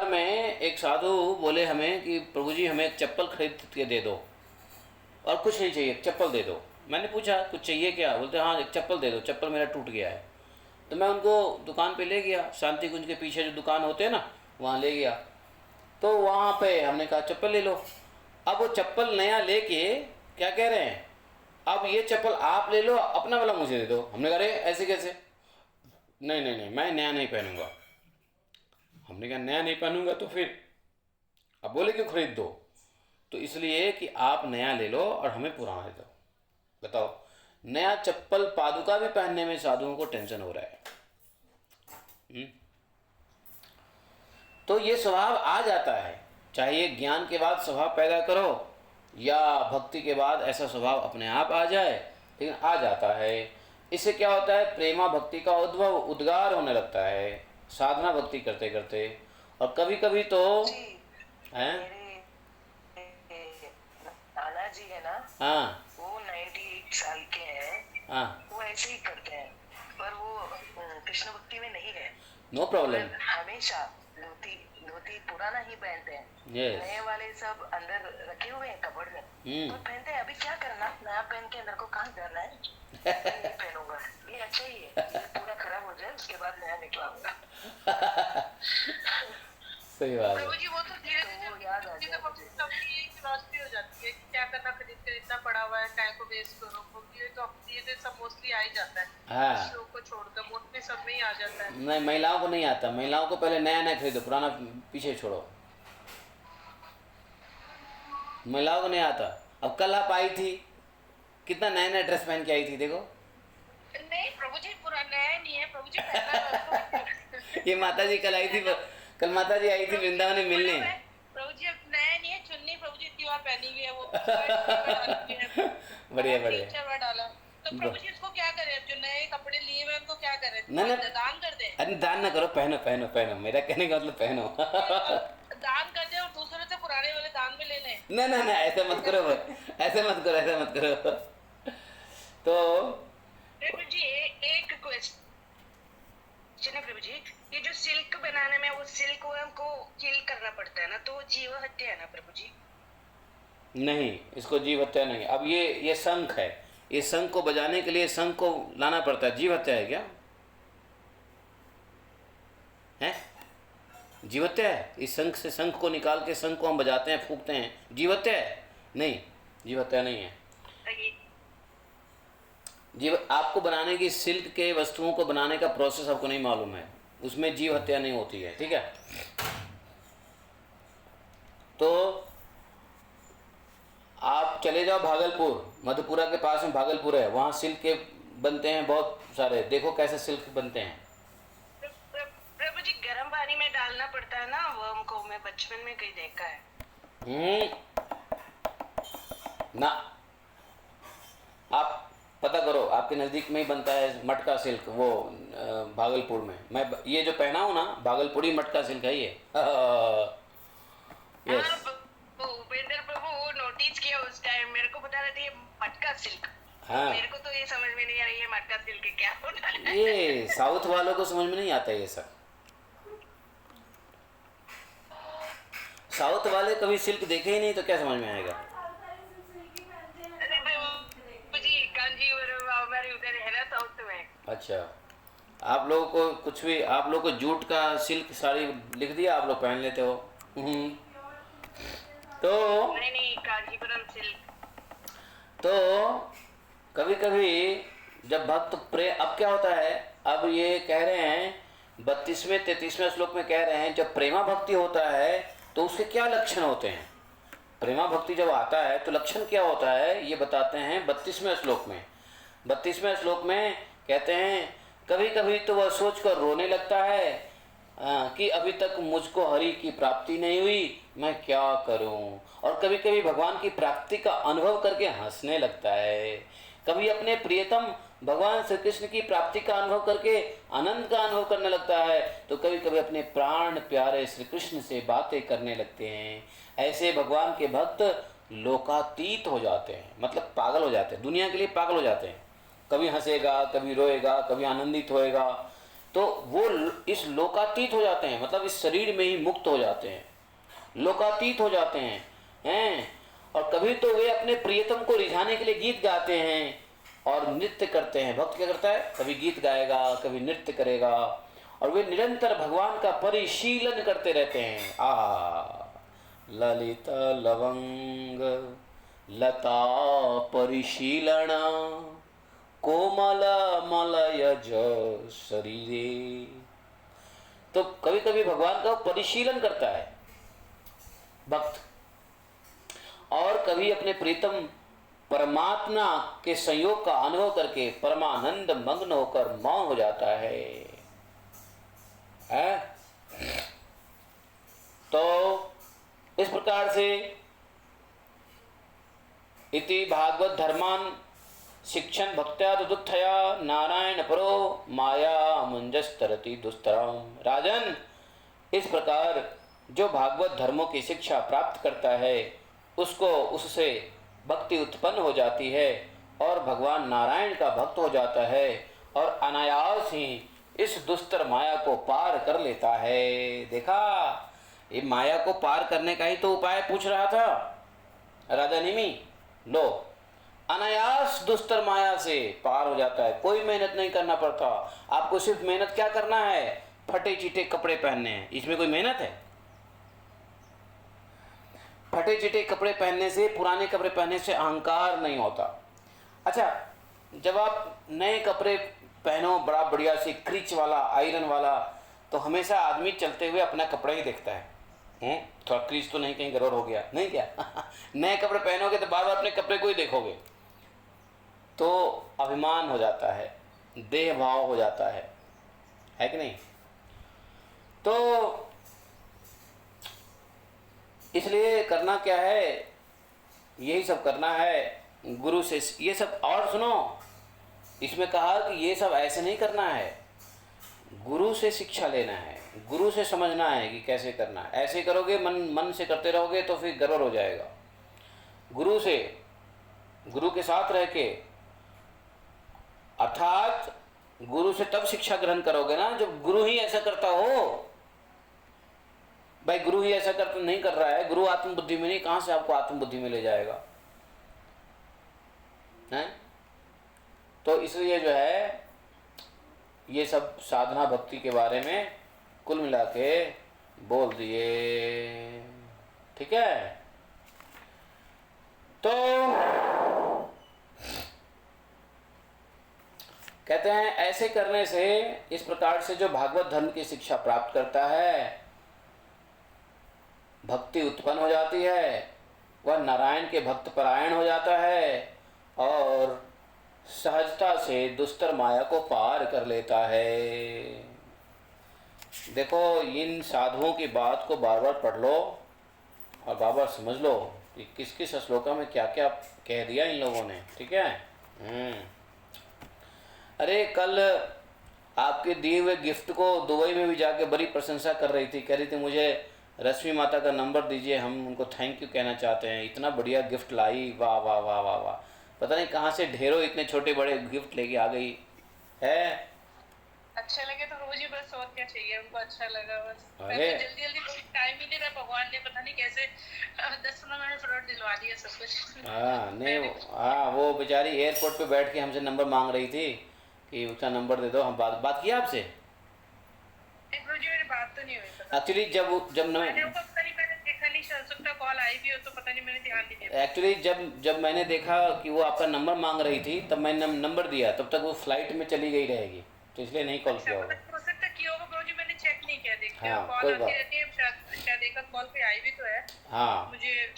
में एक साधु बोले हमें कि प्रभु जी हमें एक चप्पल खरीद के दे दो, और कुछ नहीं चाहिए, चप्पल दे दो। मैंने पूछा कुछ चाहिए क्या? बोलते हाँ एक चप्पल दे दो, चप्पल मेरा टूट गया है। तो मैं उनको दुकान पे ले गया, शांति कुंज के पीछे जो दुकान होते हैं ना वहाँ ले गया। तो वहाँ पे हमने कहा चप्पल ले लो। अब वो चप्पल नया लेके क्या कह रहे हैं, अब ये चप्पल आप ले लो, अपना वाला मुझे दे दो। हमने कहा अरे ऐसे कैसे? नहीं नहीं नहीं, मैं नया नहीं पहनूंगा। हमने कहा नया नहीं पहनूंगा तो फिर? अब बोले क्यों खरीद दो? तो इसलिए कि आप नया ले लो और हमें पुराना दे दो। बताओ, नया चप्पल पादुका भी पहनने में साधुओं को टेंशन हो रहा है। तो ये स्वभाव आ जाता है, चाहे ये ज्ञान के बाद स्वभाव पैदा करो या भक्ति के बाद ऐसा स्वभाव अपने आप आ जाए, लेकिन आ जाता है। इससे क्या होता है, प्रेमा भक्ति का उद्गार होने लगता है साधना भक्ति करते करते। और कभी कभी तो हैं, नाना जी है ना, हाँ वो 98 साल के हैं। हाँ, वो ऐसे ही करते हैं, पर वो कृष्ण भक्ति में नहीं है। No problem. हमेशा धोती धोती पुराना ही पहनते हैं। Yes. नए वाले सब अंदर रखे हुए हैं कबर्ड में, तो पहनते हैं। अभी क्या करना, नया पहन के अंदर को कहाँ करना है। मैं नहीं पहनूंगा, ये अच्छा ही है, ये पूरा खराब हो जाए उसके बाद नया निकलाऊंगा। सही बात है। प्रभु जी वो तो धीरे तो वो याद आ धीरे गया मुझे। सबकी एक फिलॉसफी हो जाती है कि क्या करना, खरीद कर इतना पड़ा हुआ है, काय को वेस्ट करो। ये तो धीरे सब मोस्टली आ ही जाता है। हाँ। लोग को छोड़कर मोस्टली सब में ही आ जाता है। नहीं, महिलाओं को नहीं आता। महिलाओं को पहले नया नया खरीदो, पुराना पीछे छोड़ो। महिलाओं को नहीं आता। अब कल आप आई थी, कितना नया नया ड्रेस पहन के आई थी, देखो। नहीं प्रभु जी पूरा नया नहीं है प्रभु जी, पहला ये माता जी कल आई थी, कल माता जी आई थी वृंदावन में मिलने। प्रभु जी अब नया नहीं है, चुन्नी प्रभु जी इतनी बार पहनी हुई है वो। बढ़िया बढ़िया। बार डाला तो प्रभु जी इसको क्या करें, जो नए कपड़े लिए हुए उनको क्या करें? ना दान कर दें? अरे दान ना करो, पहनो पहनो पहनो, मेरा कहने का मतलब पहनो। दान कर दे और दूसरे से पुराने वाले दान में ले लें। ना ना ना, ऐसा मत करो, ऐसा मत करो, ऐसा मत करो। तो प्रभु जी एक क्वेश्चन है प्रभु जी, ये जो सिल्क बनाने में वो सिल्क वर्म को किल करना पड़ता है ना, तो वो जीव हत्या है ना प्रभु जी? नहीं, इसको जीव हत्या नहीं। अब ये शंख है, ये शंख को बजाने के लिए शंख को लाना पड़ता है। जीव हत्या है क्या? है जीव हत्या है? इस शंख से शंख को निकाल के शंख को हम बजाते हैं, फूंकते हैं, जीव हत्या है? नहीं, जीव हत्या नहीं है। जीव आपको बनाने की, सिल्क के वस्तुओं को बनाने का प्रोसेस आपको नहीं मालूम है, उसमें जीव हत्या नहीं होती है, ठीक है। तो आप चले जाओ भागलपुर, मधुपुरा के पास में भागलपुर है, वहाँ सिल्क के बनते हैं बहुत सारे। देखो कैसे सिल्क बनते हैं। प्रभु जी गर्म पानी में डालना पड़ता है ना वर्म को, मैं बचपन में कहीं देखा है। ना, आप पता करो, आपके नज़दीक में ही बनता है मटका सिल्क, वो भागलपुर में। मैं ये जो पहना हूँ ना, भागलपुरी मटका सिल्क है ये। यस। उपेंद्र प्रभु नोटिस किया उस टाइम, मेरे को बता रहे थे ये मटका सिल्क। हाँ, मेरे को तो ये समझ में नहीं आ रही है मटका सिल्क क्या होता है। ये साउथ वालों को समझ में नहीं आता ये सब। साउथ वाले कभी सिल्क देखे ही नहीं तो क्या समझ में आएगा। अरे प्रभु जी कांजीवरम हमारे उधर है ना साउथ में। अच्छा, आप लोगों को कुछ भी, आप लोग को जूट का सिल्क साड़ी लिख दिया, आप लोग पहन लेते हो। तो नहीं कांजीवरम सिल्क। तो कभी कभी जब भक्त अब क्या होता है, अब ये कह रहे हैं 32वें 33वें श्लोक में कह रहे हैं, जब प्रेमा भक्ति होता है तो उसके क्या लक्षण होते हैं। प्रेमा भक्ति जब आता है तो लक्षण क्या होता है ये बताते हैं 32वें श्लोक में। 32वें श्लोक में कहते हैं, कभी कभी तो वह सोचकर रोने लगता है कि अभी तक मुझको हरि की प्राप्ति नहीं हुई, मैं क्या करूं। और कभी कभी भगवान की प्राप्ति का अनुभव करके हंसने लगता है। कभी अपने प्रियतम भगवान श्री कृष्ण की प्राप्ति का अनुभव करके आनंद का अनुभव करने लगता है। तो कभी कभी अपने प्राण प्यारे श्री कृष्ण से बातें करने लगते हैं। ऐसे भगवान के भक्त लोकातीत हो जाते हैं, मतलब पागल हो जाते हैं, दुनिया के लिए पागल हो जाते हैं। कभी हंसेगा, कभी रोएगा, कभी आनंदित होएगा, तो वो इस लोकातीत हो जाते हैं, मतलब इस शरीर में ही मुक्त हो जाते हैं, लोकातीत हो जाते हैं। और कभी तो वे अपने प्रियतम को रिझाने के लिए गीत गाते हैं और नृत्य करते हैं। भक्त क्या करता है, कभी गीत गाएगा, कभी नृत्य करेगा, और वे निरंतर भगवान का परिशीलन करते रहते हैं। ललित लवंग लता परिशीलना कोमल मलयज शरीरे। तो कभी कभी भगवान का परिशीलन करता है भक्त, और कभी अपने प्रीतम परमात्मा के संयोग का अनुभव करके परमानंद मग्न होकर मौन हो जाता है। तो इस प्रकार से इति भागवत धर्मान शिक्षण भक्त्या दुद्धया नारायण परो माया मुंजस्तरति दुस्तरम। राजन, इस प्रकार जो भागवत धर्मों की शिक्षा प्राप्त करता है उसको, उससे भक्ति उत्पन्न हो जाती है और भगवान नारायण का भक्त हो जाता है, और अनायास ही इस दुस्तर माया को पार कर लेता है। देखा, ये माया को पार करने का ही तो उपाय पूछ रहा था राजा निमि। लो, अनायास दुस्तर माया से पार हो जाता है, कोई मेहनत नहीं करना पड़ता। आपको सिर्फ मेहनत क्या करना है, फटे चीटे कपड़े पहनने हैं। इसमें कोई मेहनत है? फटे चिटे कपड़े पहनने से, पुराने कपड़े पहनने से अहंकार नहीं होता। अच्छा, जब आप नए कपड़े पहनो, बड़ा बढ़िया से क्रीच वाला, आयरन वाला, तो हमेशा आदमी चलते हुए अपना कपड़ा ही देखता है। थोड़ा क्रीच तो नहीं, कहीं गड़बड़ हो गया नहीं क्या? नए कपड़े पहनोगे तो बार बार अपने कपड़े को ही देखोगे, तो अभिमान हो जाता है, देह भाव हो जाता है कि नहीं? तो इसलिए करना क्या है, यही सब करना है गुरु से। ये सब, और सुनो, इसमें कहा कि ये सब ऐसे नहीं करना है, गुरु से शिक्षा लेना है, गुरु से समझना है कि कैसे करना है। ऐसे करोगे, मन से करते रहोगे तो फिर गड़बड़ हो जाएगा। गुरु से, गुरु के साथ रह के, अर्थात गुरु से तब शिक्षा ग्रहण करोगे ना जब गुरु ही ऐसा करता हो। भाई गुरु ही ऐसा करता नहीं कर रहा है, गुरु आत्मबुद्धि में नहीं, कहां से आपको आत्मबुद्धि में ले जाएगा है? तो इसलिए जो है, ये सब साधना भक्ति के बारे में कुल मिला के बोल दिए, ठीक है? तो कहते हैं ऐसे करने से, इस प्रकार से जो भागवत धर्म की शिक्षा प्राप्त करता है, भक्ति उत्पन्न हो जाती है, वह नारायण के भक्त परायण हो जाता है और सहजता से दुस्तर माया को पार कर लेता है। देखो, इन साधुओं की बात को बार बार पढ़ लो और बार बार समझ लो कि किस किस श्लोका में क्या क्या कह दिया इन लोगों ने, ठीक है? अरे कल आपके दिए हुए गिफ्ट को दुबई में भी जाके बड़ी प्रशंसा कर रही थी, कह रही थी मुझे रश्मि माता का नंबर दीजिए, हम उनको थैंक यू कहना चाहते हैं, इतना बढ़िया गिफ्ट लाई, वाह वाह वाह वाह वाह। पता नहीं कहाँ से ढेरों इतने छोटे बड़े गिफ्ट लेके आ गई है। अच्छा लगे तो रोज ही, बस और क्या चाहिए उनको, अच्छा लगा बस। अरे जल्दी जल्दी टाइम ही नहीं रहा, भगवान ने पता नहीं कैसे 10-15 मिनट फटाफट दिलवा दिया सब कुछ। हाँ नहीं, हाँ वो बेचारी एयरपोर्ट पे बैठ के हमसे नंबर मांग रही थी कि उसका नंबर दे दो। हम बात किया आपसे? गुरुजी मेरी बात तो नहीं हुई। एक्चुअली जब मैंने उनको पता नहीं, मैंने देखा नहीं, संसुकता कॉल आई भी हो तो पता नहीं, मैंने ध्यान नहीं दिया। एक्चुअली जब मैंने देखा कि वो आपका नंबर मांग रही थी, तब मैंने नंबर दिया, तब तक वो फ्लाइट में चली गई रहेगी, तो इसलिए नहीं कॉल किया होगा। हो सकता किया होगा गुरुजी, मैंने चेक नहीं किया। देखते हाँ, कॉल कोई आती बात। रहती है, शायद एक कॉल पे आई भी तो है। हाँ, मुझे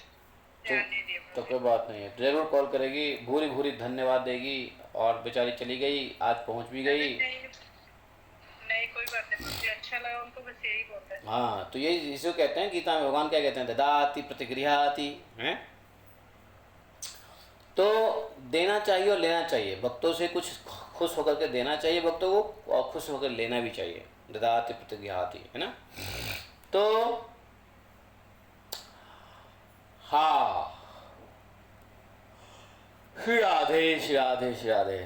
ध्यान नहीं दिया। तो कोई बात नहीं है, जरूर कॉल करेगी, भूरी भूरी धन्यवाद देगी। और बेचारी चली गई, आज पहुंच भी गई। नहीं कोई बात नहीं, मुझे अच्छा लगा उनको, बस यही बोलते हैं। हाँ, तो यही इसे कहते हैं, गीता में भगवान क्या कहते हैं, ददाति प्रतिगृह्णाति, हैं? तो देना चाहिए और लेना चाहिए, भक्तों से कुछ खुश होकर के देना चाहिए भक्तों को, और खुश होकर लेना भी चाहिए, ददाति प्रतिगृह्णाति, है ना? तो हाँ, श्री राधे श्री राधे श्री राधे।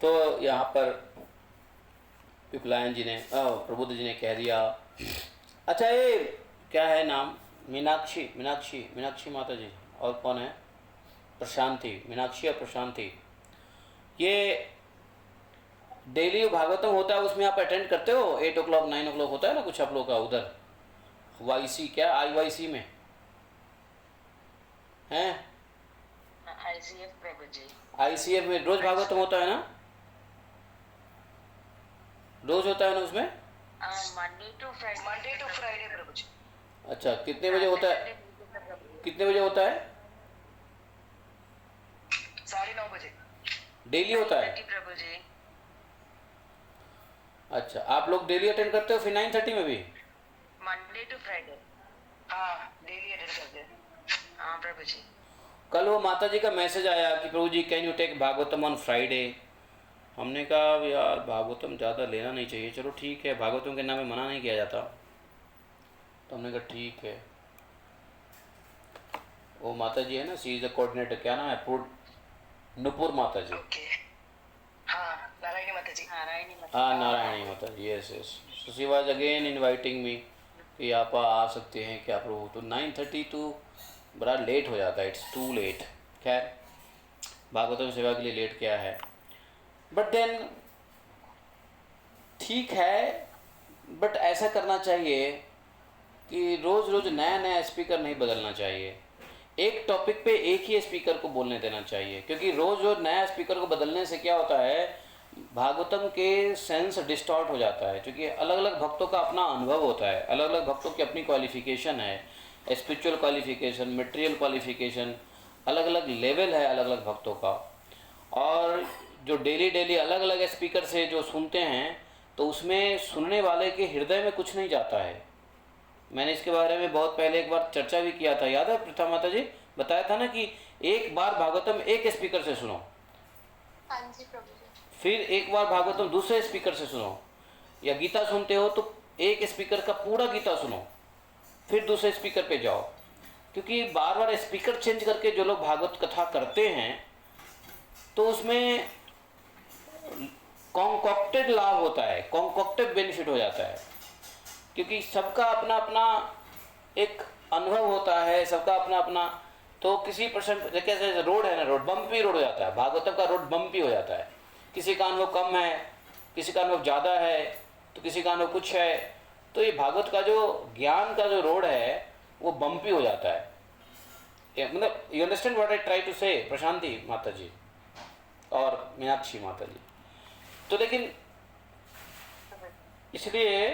तो यहाँ पर पिपलायन जी ने, प्रबुद्ध जी ने कह दिया। अच्छा, ये क्या है नाम? मीनाक्षी माता जी, और कौन है? प्रशांति, मीनाक्षी और प्रशांति। ये डेली भागवतम होता है, उसमें आप अटेंड करते हो? 8 o'clock 9 o'clock होता है ना कुछ आप लोग का उधर, YC क्या IYC में हैं? ICF में रोज भागवतम होता है ना? रोज होता है ना उसमें? मंडे टू फ्राइडे प्रभु जी। अच्छा, कितने बजे होता है? कितने बजे होता है? 9:30 बजे डेली होता है? प्रभु जी। अच्छा, आप लोग डेली अटेंड करते हो फिर 9:30 में भी? मंडे टू फ्राइडे, हाँ डेली अटेंड करते हैं। हाँ प्रभु जी। कल वो माता जी का मैसेज आया कि Prabhu ji can you take Bhagavatam on Friday. हमने कहा यार भागवतम ज़्यादा लेना नहीं चाहिए, चलो ठीक है, भागवतम के नाम में मना नहीं किया जाता, तो हमने कहा ठीक है। वो माता जी है ना, सी इज द कोऑर्डिनेटर, क्या नाम है? नुपुर माता जी। ओके, हाँ नारायणी माता जी। नारायणी माता। हाँ नारायणी माता ji, yes yes. So she was again inviting me कि आप आ सकते हैं क्या प्रभु। तो 9:30 तो बड़ा लेट हो जाता है, इट्स टू लेट। खैर भागवतम सेवा के लिए लेट क्या है, बट देन ठीक है। बट ऐसा करना चाहिए कि रोज़ रोज़ नया नया स्पीकर नहीं बदलना चाहिए। एक टॉपिक पे एक ही स्पीकर को बोलने देना चाहिए, क्योंकि रोज़ रोज़ नया स्पीकर को बदलने से क्या होता है, भागवतम के सेंस डिस्टॉर्ट हो जाता है। क्योंकि अलग अलग भक्तों का अपना अनुभव होता है, अलग अलग भक्तों की अपनी क्वालिफिकेशन है, स्पिरिचुअल क्वालिफिकेशन, मटेरियल क्वालिफिकेशन, अलग अलग लेवल है अलग अलग भक्तों का। और जो डेली डेली अलग अलग स्पीकर से जो सुनते हैं, तो उसमें सुनने वाले के हृदय में कुछ नहीं जाता है। मैंने इसके बारे में बहुत पहले एक बार चर्चा भी किया था, याद है प्रथा माता जी? बताया था ना कि एक बार भागवतम एक स्पीकर से सुनो, हाँ जी प्रभु जी। फिर एक बार भागवतम दूसरे स्पीकर से सुनो, या गीता सुनते हो तो एक स्पीकर का पूरा गीता सुनो, फिर दूसरे स्पीकर पे जाओ। क्योंकि बार बार स्पीकर चेंज करके जो लोग भागवत कथा करते हैं, तो उसमें कॉन्कॉक्टेड लाभ होता है, कॉन्कॉक्टेड बेनिफिट हो जाता है। क्योंकि सबका अपना अपना एक अनुभव होता है, सबका अपना अपना। तो किसी परसेंट जैसे रोड है ना, रोड बम्पी रोड हो जाता है, भागवतम का रोड बम्पी हो जाता है। किसी का अनुभव कम है, किसी का अनुभव ज़्यादा है, तो किसी का अनुभव कुछ है। तो ये भागवत का जो ज्ञान का जो रोड है वो बम्पी हो जाता है। मतलब you understand what I try to say, Prashanti माता जी और मीनाक्षी माता जी? तो लेकिन इसलिए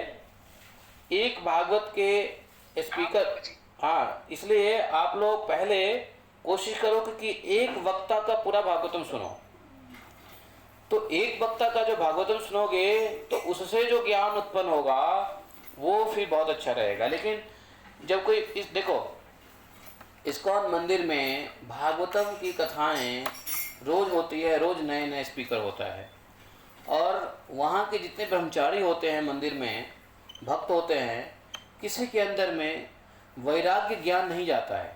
एक भागवत के स्पीकर, हाँ, इसलिए आप लोग पहले कोशिश करो कि एक वक्ता का पूरा भागवतम सुनो। तो एक वक्ता का जो भागवतम सुनोगे तो उससे जो ज्ञान उत्पन्न होगा वो फिर बहुत अच्छा रहेगा। लेकिन जब कोई देखो, इस्कॉन मंदिर में भागवतम की कथाएं रोज होती है, रोज नए नए स्पीकर होता है। और वहाँ के जितने ब्रह्मचारी होते हैं, मंदिर में भक्त होते हैं, किसी के अंदर में वैराग्य ज्ञान नहीं जाता है,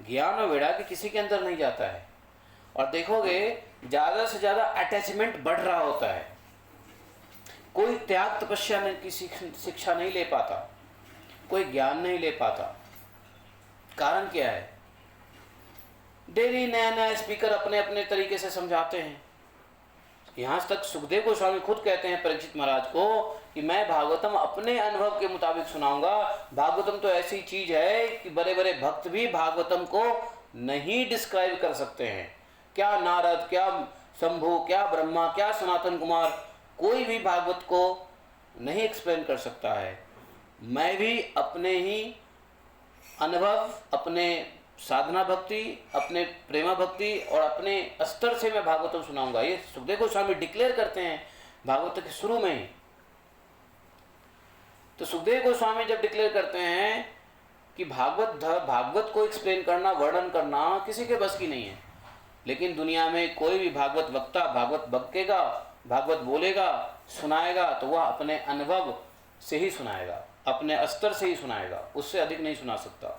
ज्ञान और वैराग्य किसी के अंदर नहीं जाता है। और देखोगे ज़्यादा से ज़्यादा अटैचमेंट बढ़ रहा होता है। कोई त्याग तपस्या की शिक्षा नहीं ले पाता, कोई ज्ञान नहीं ले पाता। कारण क्या है? डेली नया नया स्पीकर अपने अपने तरीके से समझाते हैं। यहाँ तक सुखदेव गोस्वामी खुद कहते हैं परीक्षित महाराज को कि मैं भागवतम अपने अनुभव के मुताबिक सुनाऊंगा। भागवतम तो ऐसी चीज है कि बड़े बड़े भक्त भी भागवतम को नहीं डिस्क्राइब कर सकते हैं। क्या नारद, क्या शंभु, क्या ब्रह्मा, क्या सनातन कुमार, कोई भी भागवत को नहीं एक्सप्लेन कर सकता है। मैं भी अपने ही अनुभव, अपने साधना भक्ति, अपने प्रेमा भक्ति और अपने स्तर से मैं भागवतम सुनाऊंगा। ये सुखदेव गोस्वामी डिक्लेयर करते हैं भागवत के शुरू में ही। तो सुखदेव गोस्वामी जब डिक्लेयर करते हैं कि भागवत को एक्सप्लेन करना, वर्णन करना किसी के बस की नहीं है। लेकिन दुनिया में कोई भी भागवत वक्ता भागवत बकेगा, भागवत बोलेगा, सुनाएगा, तो वह अपने अनुभव से ही सुनाएगा, अपने स्तर से ही सुनाएगा, उससे अधिक नहीं सुना सकता।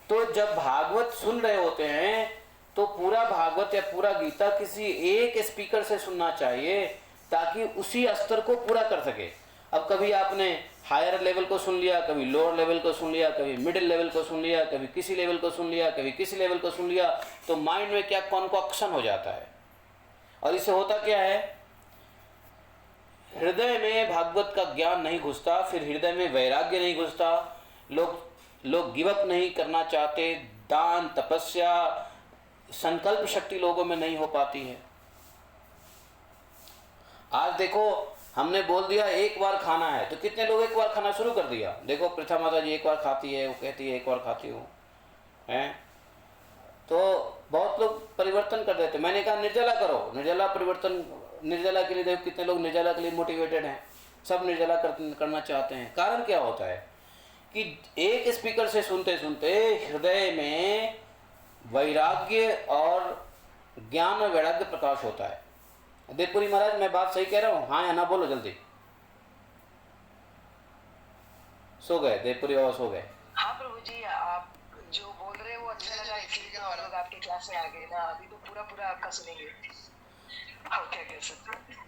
तो जब भागवत सुन रहे होते हैं तो पूरा भागवत या पूरा गीता किसी एक स्पीकर से सुनना चाहिए, ताकि उसी स्तर को पूरा कर सके। अब कभी आपने हायर लेवल को सुन लिया, कभी लोअर लेवल को सुन लिया, कभी मिडिल लेवल को सुन लिया, कभी किसी लेवल को सुन लिया, कभी किसी लेवल को सुन लिया, तो माइंड में क्या कॉन्कॉक्शन हो जाता है। और इससे होता क्या है, हृदय में भागवत का ज्ञान नहीं घुसता, फिर हृदय में वैराग्य नहीं घुसता, लोग गिव अप नहीं करना चाहते, दान, तपस्या, संकल्प शक्ति लोगों में नहीं हो पाती है। आज देखो, हमने बोल दिया एक बार खाना है, तो कितने लोग एक बार खाना शुरू कर दिया। देखो प्रथा माता जी एक बार खाती है, वो कहती है एक बार खाती हूँ, हैं? तो बहुत लोग परिवर्तन कर देते। मैंने कहा निर्जला करो, निर्जला परिवर्तन, निर्जला के लिए देखो कितने लोग निर्जला के लिए मोटिवेटेड हैं, सब निर्जला करना चाहते हैं। कारण क्या होता है कि एक स्पीकर से सुनते सुनते हृदय में वैराग्य और ज्ञान और वैराग्य प्रकाश होता है। देवपुरी महाराज, मैं बात सही कह रहा हूँ? हाँ या ना बोलो जल्दी। सो गए देवपुरी बाबा, सो गए? हाँ प्रभु जी, आप जो बोल रहे हैं वो अच्छा लगा, इसलिए तो हम लोग आपके क्लास में आ गए ना। अभी तो पूरा आपका सुनेंगे। और क्या कह सकते हैं।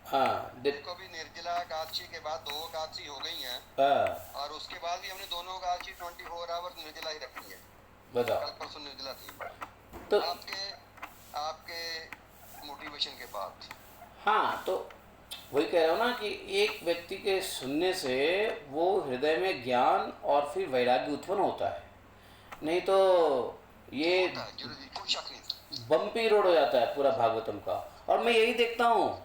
हाँ को भी निर्जला एकादशी के बाद 2 एकादशी हो गई हैं हाँ और उसके बाद भी हमने दोनों एकादशी 24 आवर निर्जला ही रखनी है। बताओ। कल परसों निर्जला थी तो आपके मोटिवेशन के बाद। हाँ, तो वही कह रहा हूँ ना कि एक व्यक्ति के सुनने से वो हृदय में ज्ञान और फिर वैराग्य उत्पन्न होता है, नहीं तो ये होता है जरूरी, कोई शक नहीं। बम्पी रोड हो जाता है पूरा भागवतम का। और मैं यही देखता हूँ,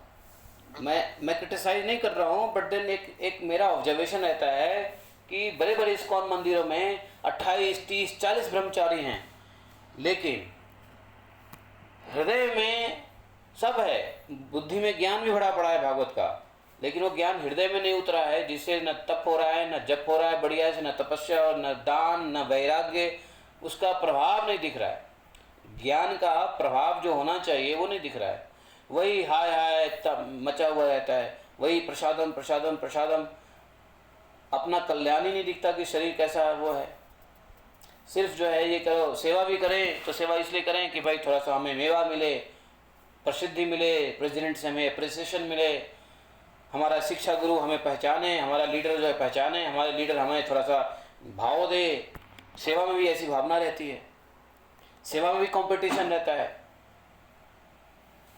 मैं क्रिटिसाइज नहीं कर रहा हूँ, बट देन एक मेरा ऑब्जर्वेशन रहता है कि बड़े बड़े इस्कॉन मंदिरों में 28, 30, 40 ब्रह्मचारी हैं, लेकिन हृदय में सब है, बुद्धि में ज्ञान भी भरा पड़ा है भागवत का, लेकिन वो ज्ञान हृदय में नहीं उतरा है, जिससे न तप हो रहा है, न जप हो रहा है बढ़िया से, न तपस्या और न दान, न वैराग्य, उसका प्रभाव नहीं दिख रहा है। ज्ञान का प्रभाव जो होना चाहिए वो नहीं दिख रहा है। वही हाय हाय मचा हुआ रहता है, वही प्रसादम प्रसादम प्रसादम, अपना कल्याण ही नहीं दिखता कि शरीर कैसा है वो है। सिर्फ जो है ये करो, सेवा भी करें तो सेवा इसलिए करें कि भाई थोड़ा सा हमें मेवा मिले, प्रसिद्धि मिले, प्रेसिडेंट से हमें अप्रिसिएशन मिले, हमारा शिक्षा गुरु हमें पहचाने, हमारा लीडर जो है पहचाने, हमारे लीडर हमें थोड़ा सा भाव दे। सेवा में भी ऐसी भावना रहती है, सेवा में भी कंपटीशन रहता है।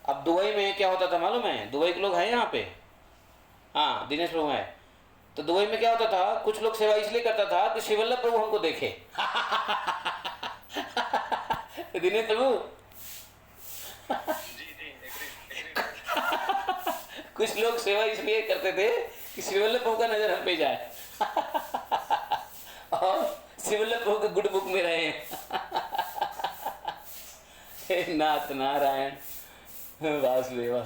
अब दुबई में क्या होता था मालूम है? दुबई के लोग हैं यहाँ पे, हाँ दिनेश प्रभु हैं, तो दुबई में क्या होता था, कुछ लोग सेवा इसलिए करता था कि शिवल्लभ प्रभु हमको देखे। दिनेश प्रभु कुछ लोग सेवा इसलिए करते थे कि शिवल्लभ प्रभु का नजर हम पे जाए और शिवल्लभ प्रभु के गुड बुक में रहे। हे नाथ नारायण वासुदेवा।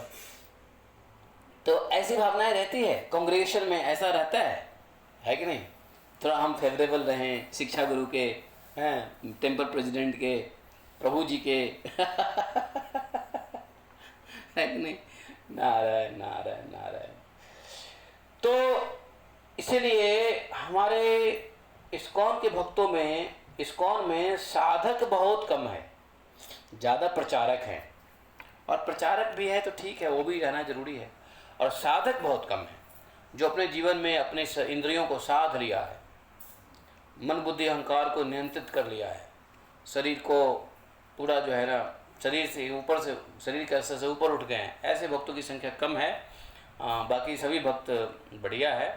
तो ऐसी भावनाएं रहती है कांग्रेगेशन में, ऐसा रहता है कि नहीं? थोड़ा हम फेवरेबल रहें शिक्षा गुरु के, हैं टेम्पल प्रेसिडेंट के, प्रभु जी के। है कि नहीं? नारायण नारायण नारायण। तो इसीलिए हमारे इस्कॉन के भक्तों में, इस्कॉन में साधक बहुत कम है, ज़्यादा प्रचारक हैं। और प्रचारक भी है तो ठीक है, वो भी रहना जरूरी है, और साधक बहुत कम है जो अपने जीवन में अपने इंद्रियों को साध लिया है, मन बुद्धि अहंकार को नियंत्रित कर लिया है, शरीर को पूरा जो है ना, शरीर से ऊपर से, शरीर के स्तर से ऊपर उठ गए हैं। ऐसे भक्तों की संख्या कम है। बाकी सभी भक्त बढ़िया है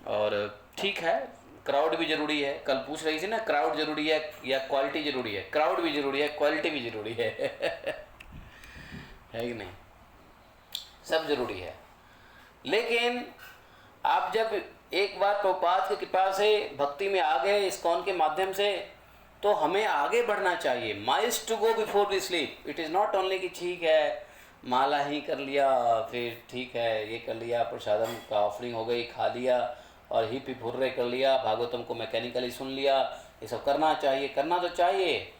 और ठीक है। क्राउड भी जरूरी है, कल पूछ रही थी ना, क्राउड जरूरी है या क्वालिटी जरूरी है? क्राउड भी जरूरी है, क्वालिटी भी जरूरी है। है कि नहीं? सब जरूरी है। लेकिन आप जब एक बार प्रभुपाद की कृपा से भक्ति में आ गए इस्कॉन के माध्यम से, तो हमें आगे बढ़ना चाहिए। Miles to go before we sleep. It is not only कि ठीक है माला ही कर लिया, फिर ठीक है ये कर लिया, प्रसादम का ऑफरिंग हो गई, खा लिया और ही पिप हुर्रे कर लिया, भागवतम को मैकेनिकली सुन लिया। ये सब करना चाहिए, करना तो चाहिए,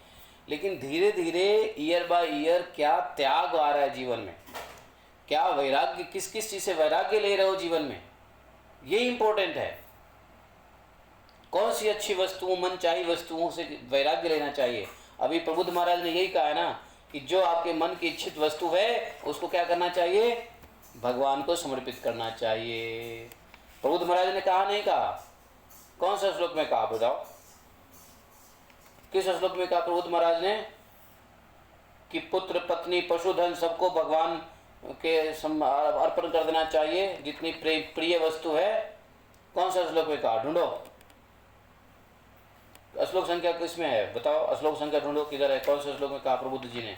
लेकिन धीरे धीरे ईयर बाय ईयर क्या त्याग आ रहा है जीवन में, क्या वैराग्य, किस किस चीज़ से वैराग्य ले रहे हो जीवन में, ये इम्पोर्टेंट है। कौन सी अच्छी वस्तुओं, मन चाही वस्तुओं से वैराग्य लेना चाहिए। अभी प्रबुद्ध महाराज ने यही कहा है ना कि जो आपके मन की इच्छित वस्तु है उसको क्या करना चाहिए? भगवान को समर्पित करना चाहिए। प्रबुद्ध महाराज ने कहा नहीं कहा? कौन सा श्लोक में कहा बताओ? किस श्लोक में कहा प्रबुद्ध महाराज ने कि पुत्र पत्नी पशुधन सबको भगवान के अर्पण कर देना चाहिए, जितनी प्रिय वस्तु है? कौन सा श्लोक में कहा? ढूंढो, श्लोक संख्या किसमें है बताओ? श्लोक संख्या ढूंढो किधर है, कौन से श्लोक में कहा प्रबुद्ध जी ने?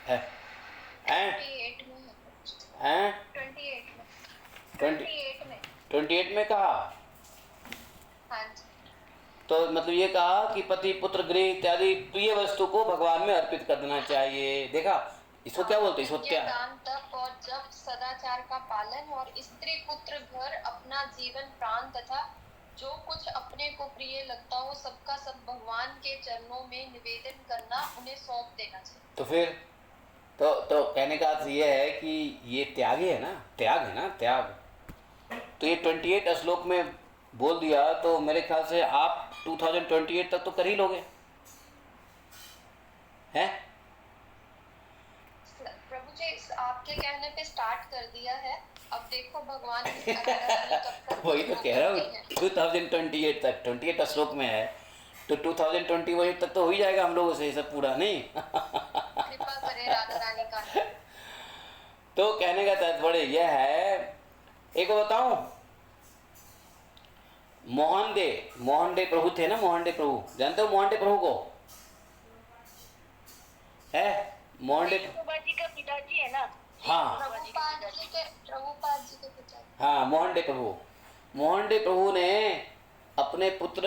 है 28 में कहा। हाँ जी। तो मतलब ये कहा कि पति पुत्र गृह इत्यादि प्रिय वस्तु को भगवान में अर्पित कर देना चाहिए। देखा इसको क्या बोलते हैं? इसको क्या? दान तप और जप, सदाचार का पालन और स्त्री पुत्र घर अपना जीवन प्राण तथा जो कुछ अपने को प्रिय लगता हो सबका सब भगवान के चरणों में निवेदन करना, उन्हें सौंप देना चाहिए। तो फिर तो कहने का अर्थ ये है कि ये त्याग ही है ना, त्याग है ना, त्याग। तो ये 28 श्लोक में बोल दिया, तो मेरे ख्याल से आप 2028 तक तो कर ही लोगे हैं। आपके कहने पे स्टार्ट कर दिया है। अब देखो भगवान कब तक वही तो कह रहा हूँ 2028 तक 28 श्लोक में है, तो 2020 तक तो हो ही जाएगा हम लोगों से ये सब पूरा, नहीं? कृपा करे राधा रानी का। तो कहने का तात्पर्य यह है, एक बताऊं, मोहन डे प्रभु थे ना, मोहन डे प्रभु, जानते हो मोहन डे प्रभु को? है मोहन डे, प्रभुपाद जी का पिताजी है ना? हाँ प्रभुपाद जी के पिता। हाँ, मोहन डे प्रभु ने अपने पुत्र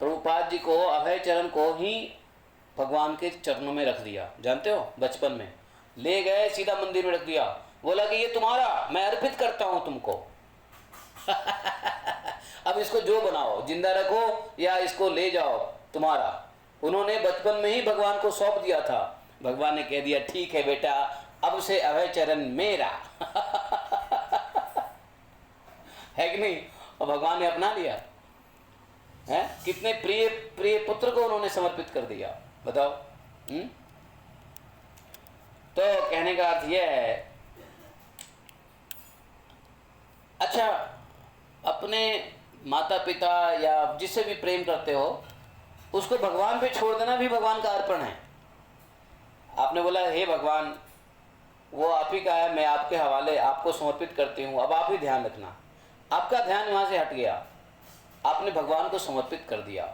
प्रभुपाद जी को, अभय चरण को ही भगवान के चरणों में रख दिया, जानते हो? बचपन में ले गए, सीधा मंदिर में रख दिया, बोला कि ये तुम्हारा, मैं अर्पित करता हूं तुमको। अब इसको जो बनाओ, जिंदा रखो या इसको ले जाओ, तुम्हारा। उन्होंने बचपन में ही भगवान को सौंप दिया था। भगवान ने कह दिया ठीक है बेटा, अब से अभय चरण मेरा। है कि नहीं? और भगवान ने अपना लिया है। कितने प्रिय प्रिय पुत्र को उन्होंने समर्पित कर दिया, बताओ। तो कहने का अर्थ यह है, अच्छा, अपने माता पिता या जिससे भी प्रेम करते हो उसको भगवान पे छोड़ देना भी भगवान का अर्पण है। आपने बोला हे भगवान, वो आप ही का है, मैं आपके हवाले, आपको समर्पित करती हूँ, अब आप ही ध्यान रखना। आपका ध्यान वहां से हट गया, आपने भगवान को समर्पित कर दिया।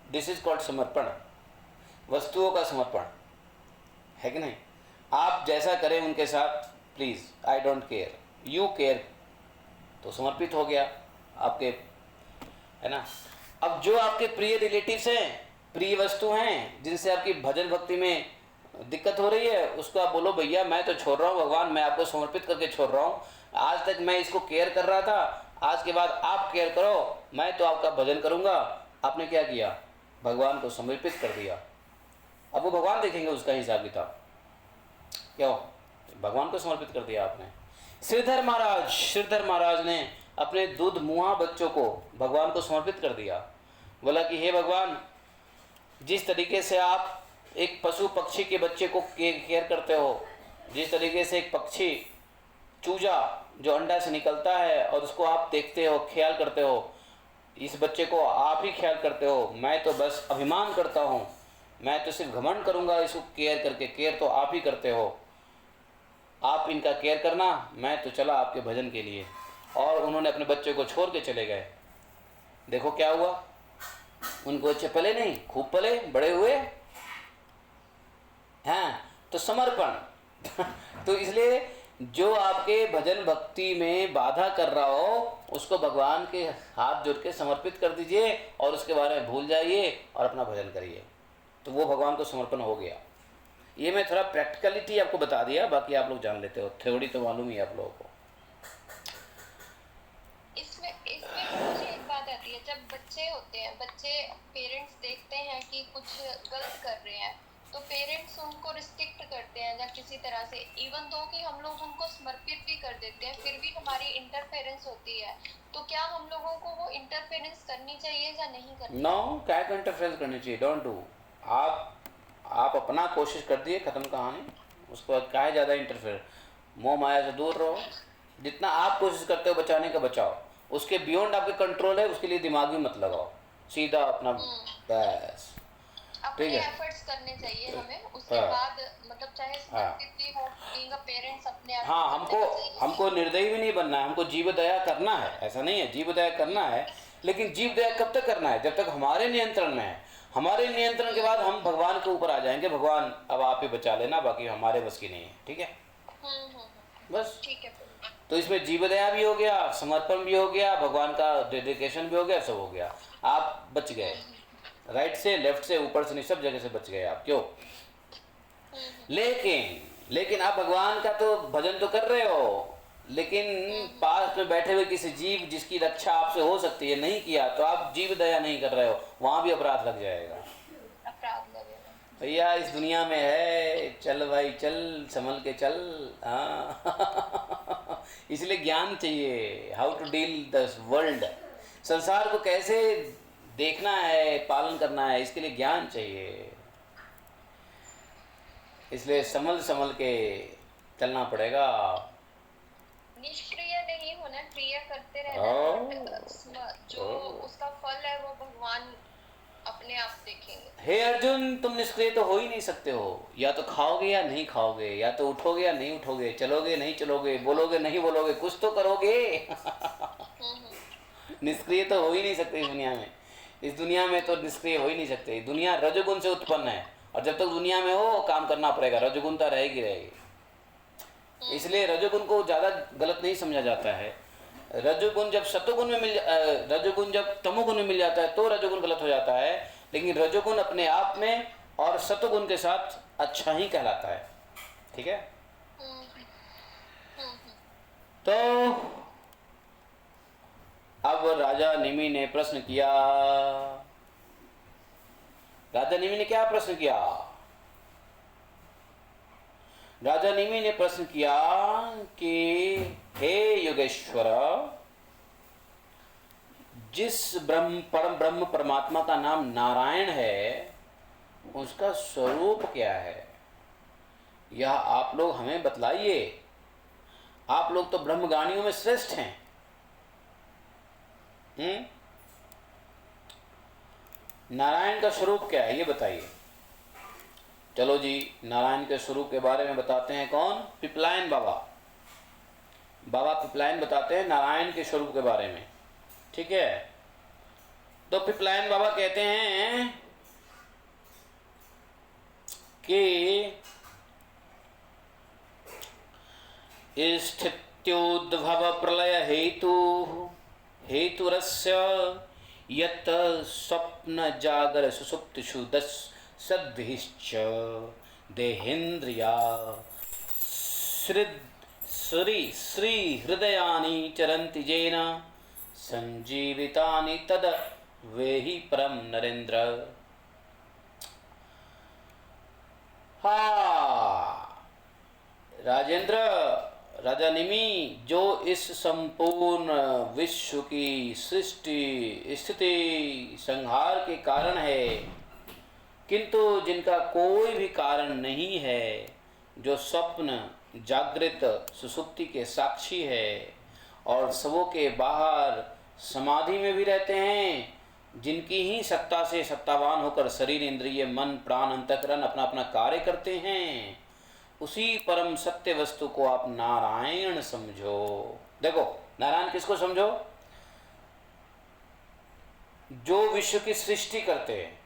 दिस इज कॉल्ड समर्पण, वस्तुओं का समर्पण, है कि नहीं? आप जैसा करें उनके साथ, please, I don't care, you care, तो समर्पित हो गया आपके, है ना? अब जो आपके प्रिय रिलेटिव्स हैं, प्रिय वस्तु हैं, जिनसे आपकी भजन भक्ति में दिक्कत हो रही है, उसको आप बोलो भैया मैं तो छोड़ रहा हूँ भगवान, मैं आपको समर्पित करके छोड़ रहा हूँ। आज तक मैं इसको केयर कर रहा था, आज के बाद आप केयर करो, मैं तो आपका भजन करूँगा। आपने क्या किया? भगवान को समर्पित कर दिया। अब वो भगवान देखेंगे उसका हिसाब किताब, क्यों? भगवान को समर्पित कर दिया आपने। श्रीधर महाराज ने अपने दूध मुहा बच्चों को भगवान को समर्पित कर दिया। बोला कि हे भगवान, जिस तरीके से आप एक पशु पक्षी के बच्चे को केयर करते हो, जिस तरीके से एक पक्षी चूजा जो अंडा से निकलता है और उसको आप देखते हो, ख्याल करते हो, इस बच्चे को आप ही ख्याल करते हो। मैं तो बस अभिमान करता हूँ, मैं तो सिर्फ घमंड करूँगा इसको केयर करके, केयर तो आप ही करते हो, आप इनका केयर करना, मैं तो चला आपके भजन के लिए। और उन्होंने अपने बच्चे को छोड़ के चले गए। देखो क्या हुआ, उनको बच्चे पले नहीं, खूब पले, बड़े हुए हैं। तो समर्पण। तो इसलिए जो आपके भजन भक्ति में बाधा कर रहा हो, उसको भगवान के हाथ जोड़ के समर्पित कर दीजिए और उसके बारे में भूल जाइए और अपना भजन करिए, तो वो भगवान को समर्पण हो गया। ये मैं थोड़ा प्रैक्टिकलिटी आपको बता दिया, बाकी आप लोग जान लेते हो, थ्योरी तो मालूम ही है आप लोगों को। इसमें मुझे एक बात आती है, जब बच्चे होते हैं, बच्चे पेरेंट्स देखते हैं कि कुछ गलत कर रहे हैं, तो पेरेंट्स उनको रिस्ट्रिक्ट करते हैं या किसी तरह से, इवन दो कि हम लोग उनको समर्पित भी कर देते हैं, फिर भी हमारी इंटरफेरेंस होती है। तो क्या हम लोगों को वो इंटरफेरेंस करनी चाहिए या नहीं करनी? नो, क्या इंटरफेरेंस करनी चाहिए? Don't do. आप अपना कोशिश कर दिए, खत्म कहानी। उसके बाद क्या है ज़्यादा इंटरफेयर, मोह माया से दूर रहो। जितना आप कोशिश करते हो बचाने का बचाओ, उसके बियॉन्ड आपके कंट्रोल है, उसके लिए दिमाग भी मत लगाओ, सीधा अपना बस, अपने एफर्ट्स करने चाहिए हमें। उसके बाद मतलब चाहे समर्पित भी हो, बीइंग अ पेरेंट्स अपने आप। हाँ, हमको निर्दयी भी नहीं बनना है, हमको जीव दया करना है, ऐसा नहीं है, जीव दया करना है, लेकिन जीव दया कब तक करना है? जब तक हमारे नियंत्रण में है। हमारे नियंत्रण के बाद हम भगवान के ऊपर आ जाएंगे, भगवान अब आप ही बचा लेना, बाकी हमारे बस की नहीं है। ठीक है, बस ठीक है। तो इसमें जीव दया भी हो गया, समर्पण भी हो गया, भगवान का डेडिकेशन भी हो गया, सब हो गया, आप बच गए। राइट से, लेफ्ट से, ऊपर से, नहीं, सब जगह से बच गए आप। क्यों? लेकिन आप भगवान का तो भजन तो कर रहे हो, लेकिन पास में बैठे हुए किसी जीव जिसकी रक्षा आपसे हो सकती है, नहीं किया, तो आप जीव दया नहीं कर रहे हो, वहां भी अपराध लग जाएगा। अपराध लगेगा भैया, इस दुनिया में है, चल भाई चल, संभल के चल। हाँ। इसलिए ज्ञान चाहिए, how to deal the world, संसार को कैसे देखना है, पालन करना है, इसके लिए ज्ञान चाहिए। इसलिए संभल के चलना पड़ेगा। निष्क्रिय नहीं होना, क्रिया करते रहना, जो उसका फल है वो भगवान अपने आप देखेंगे। हे अर्जुन, तुम निष्क्रिय तो हो ही नहीं सकते हो। या तो खाओगे या नहीं खाओगे, या तो उठोगे या नहीं उठोगे, चलोगे नहीं चलोगे, बोलोगे नहीं बोलोगे, कुछ तो करोगे। निष्क्रिय तो हो ही नहीं सकते इस दुनिया में। इस दुनिया में तो निष्क्रिय हो ही नहीं सकते। दुनिया रजोगुण से उत्पन्न है, और जब तक दुनिया में हो काम करना पड़ेगा, रजोगुणता रहेगी रहेगी। इसलिए रजोगुण को ज़्यादा गलत नहीं समझा जाता है। रजोगुण जब सतोगुण में रजोगुण जब तमोगुण में मिल जाता है तो रजोगुण गलत हो जाता है, लेकिन रजोगुण अपने आप में और सतोगुण के साथ अच्छा ही कहलाता है। ठीक है। तो अब राजा निमि ने प्रश्न किया। राजा निमि ने क्या प्रश्न किया? राजा निमि ने प्रश्न किया कि हे योगेश्वर, जिस परम ब्रह्म परमात्मा का नाम नारायण है, उसका स्वरूप क्या है, यह आप लोग हमें बतलाइए। आप लोग तो ब्रह्मगानियों में श्रेष्ठ हैं। नारायण का स्वरूप क्या है ये बताइए। चलो जी, नारायण के स्वरूप के बारे में बताते हैं कौन? पिपलायन बाबा। बाबा पिपलायन बताते हैं नारायण के स्वरूप के बारे में। ठीक है। तो पिपलायन बाबा कहते हैं कि स्थित्योद्भव प्रलय हेतुरस्य यत् स्वप्न जागर सुसुप्तिषु सद्भिश्च देहेन्द्रिया श्री हृदयानि चरन्ति येन संजीवितानि तद वेहि परम नरेंद्र। राजेंद्र, राजा निमि, जो इस संपूर्ण विश्व की सृष्टि स्थिति संहार के कारण है, किंतु जिनका कोई भी कारण नहीं है, जो स्वप्न जागृत सुसुप्ति के साक्षी है और सबों के बाहर समाधि में भी रहते हैं, जिनकी ही सत्ता से सत्तावान होकर शरीर इंद्रिय मन प्राण अंतःकरण अपना अपना कार्य करते हैं, उसी परम सत्य वस्तु को आप नारायण समझो। देखो, नारायण किसको समझो? जो विश्व की सृष्टि करते हैं,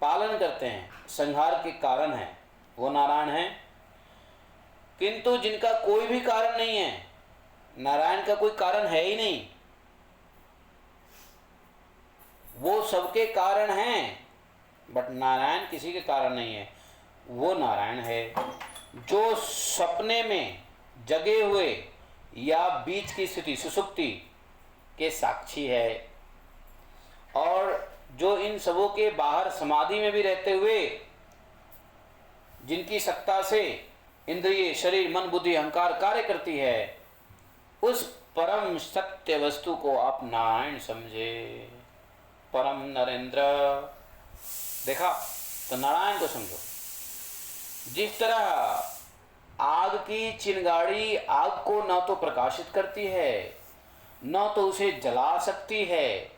पालन करते हैं, संहार के कारण है, वो नारायण है। किंतु जिनका कोई भी कारण नहीं है, नारायण का कोई कारण है ही नहीं, वो सबके कारण हैं, बट नारायण किसी के कारण नहीं है, वो नारायण है। जो सपने में जगे हुए या बीच की स्थिति सुसुप्ति के साक्षी है, और जो इन सबों के बाहर समाधि में भी रहते हुए जिनकी सत्ता से इंद्रिय शरीर मन बुद्धि अहंकार कार्य करती है, उस परम सत्य वस्तु को आप नारायण समझे। परम नरेंद्र। देखा, तो नारायण को समझो। जिस तरह आग की चिंगारी आग को न तो प्रकाशित करती है, न तो उसे जला सकती है,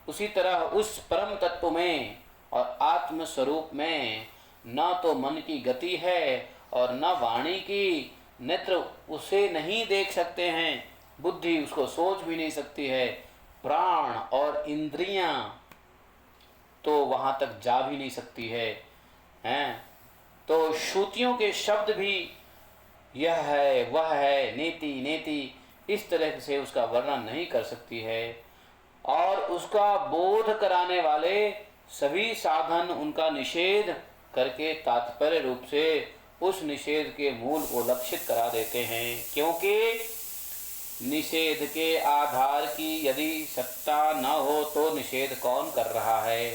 उसी तरह उस परम तत्व में और आत्म स्वरूप में न तो मन की गति है और न वाणी की, नेत्र उसे नहीं देख सकते हैं, बुद्धि उसको सोच भी नहीं सकती है, प्राण और इंद्रियां तो वहाँ तक जा भी नहीं सकती है, हैं? तो श्रुतियों के शब्द भी यह है वह है नेति नेति इस तरह से उसका वर्णन नहीं कर सकती है, और उसका बोध कराने वाले सभी साधन उनका निषेध करके तात्पर्य रूप से उस निषेध के मूल को लक्षित करा देते हैं। क्योंकि निषेध के आधार की यदि सत्ता न हो तो निषेध कौन कर रहा है,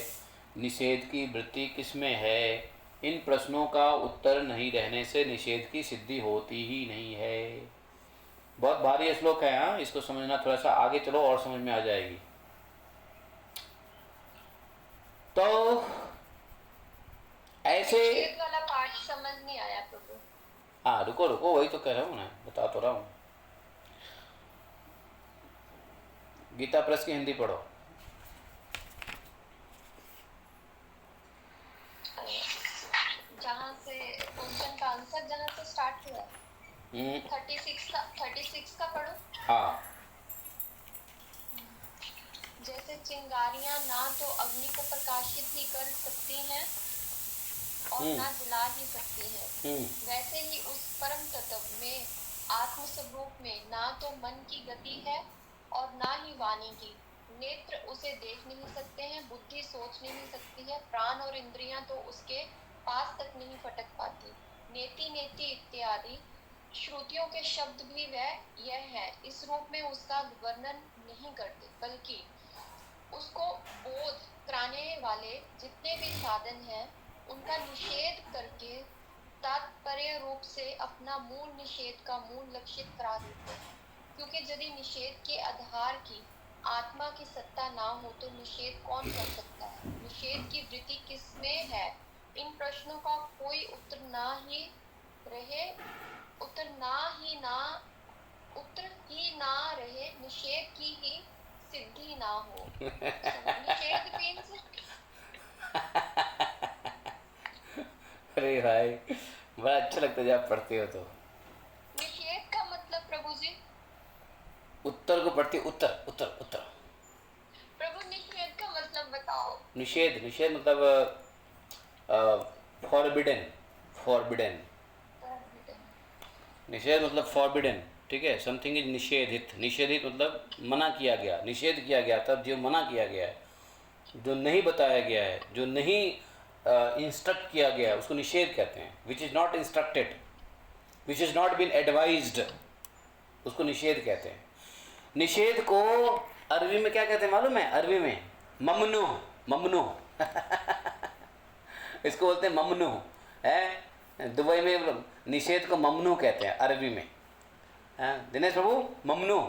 निषेध की वृत्ति किसमें है, इन प्रश्नों का उत्तर नहीं रहने से निषेध की सिद्धि होती ही नहीं है। बहुत भारी श्लोक है, हाँ, इसको समझना, थोड़ा सा आगे चलो और समझ में आ जाएगी। तो ऐसे निषेध वाला पार्ट समझ नहीं आया प्रभु। हाँ रुको रुको, वही तो कह रहा हूँ ना, बता तो रहा हूँ। गीता प्रेस की हिंदी पढ़ो। जहाँ से क्वेश्चन का आंसर जहाँ से स्टार्ट हुआ 36 का पढ़ो। हाँ, जैसे चिंगारियां ना तो अग्नि को प्रकाशित ही कर सकती हैं और ना जला ही सकती हैं, वैसे ही उस परम तत्व में आत्म स्वरूप में ना तो मन की गति है और ना ही वाणी की। नेत्र उसे देख नहीं सकते हैं, बुद्धि सोच नहीं सकती है, प्राण और इंद्रियां तो उसके पास तक नहीं फटक पाती। नेति नेति इत्यादि श्रुतियों के शब्द भी वह यह है इस रूप में उसका वर्णन नहीं करते, बल्कि उसको बोध कराने वाले जितने भी साधन हैं उनका निषेध करके तात्पर्य रूप से अपना मूल निषेध का मूल लक्षित करा देते हैं। क्योंकि यदि निषेध के आधार की आत्मा की सत्ता ना हो तो निषेध कौन कर सकता है? निषेध की वृत्ति किसमें है? इन प्रश्नों का कोई उत्तर ही ना रहे, निषेध की ही सिद्धि ना हो। निषेध मीन्स अरे भाई बड़ा अच्छा लगता है जब आप पढ़ते हो तो। निषेध का मतलब प्रभु जी? उत्तर को पढ़ती, उत्तर उत्तर उत्तर। प्रभु निषेध का मतलब बताओ। निषेध, निषेध मतलब फॉरबिडन, फॉरबिडन। निषेध मतलब फॉरबिडन, ठीक है। समथिंग इज निषेधित, निषेधित मतलब मना किया गया, निषेध किया गया, तब जो मना किया गया है, जो नहीं बताया गया है, जो नहीं इंस्ट्रक्ट किया गया है, उसको निषेध कहते हैं। Which is not instructed, which is not been advised, उसको निषेध कहते हैं। निषेध को अरबी में क्या कहते हैं मालूम है? अरबी में ममनु, ममनु इसको बोलते हैं ममनु है। दुबई में निषेध को ममनु कहते हैं अरबी में। दिनेश प्रभु ममनु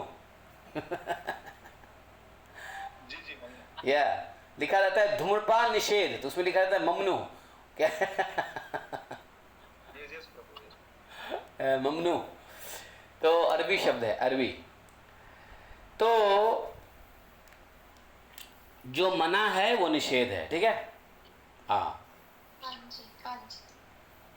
जी जी मम्मी। या लिखा रहता है धूम्रपान निषेध, तो उसमें लिखा रहता है ममनु क्या यस प्रभु। ममनु तो अरबी शब्द है, अरबी। तो जो मना है वो निषेध है, ठीक है। हाँ,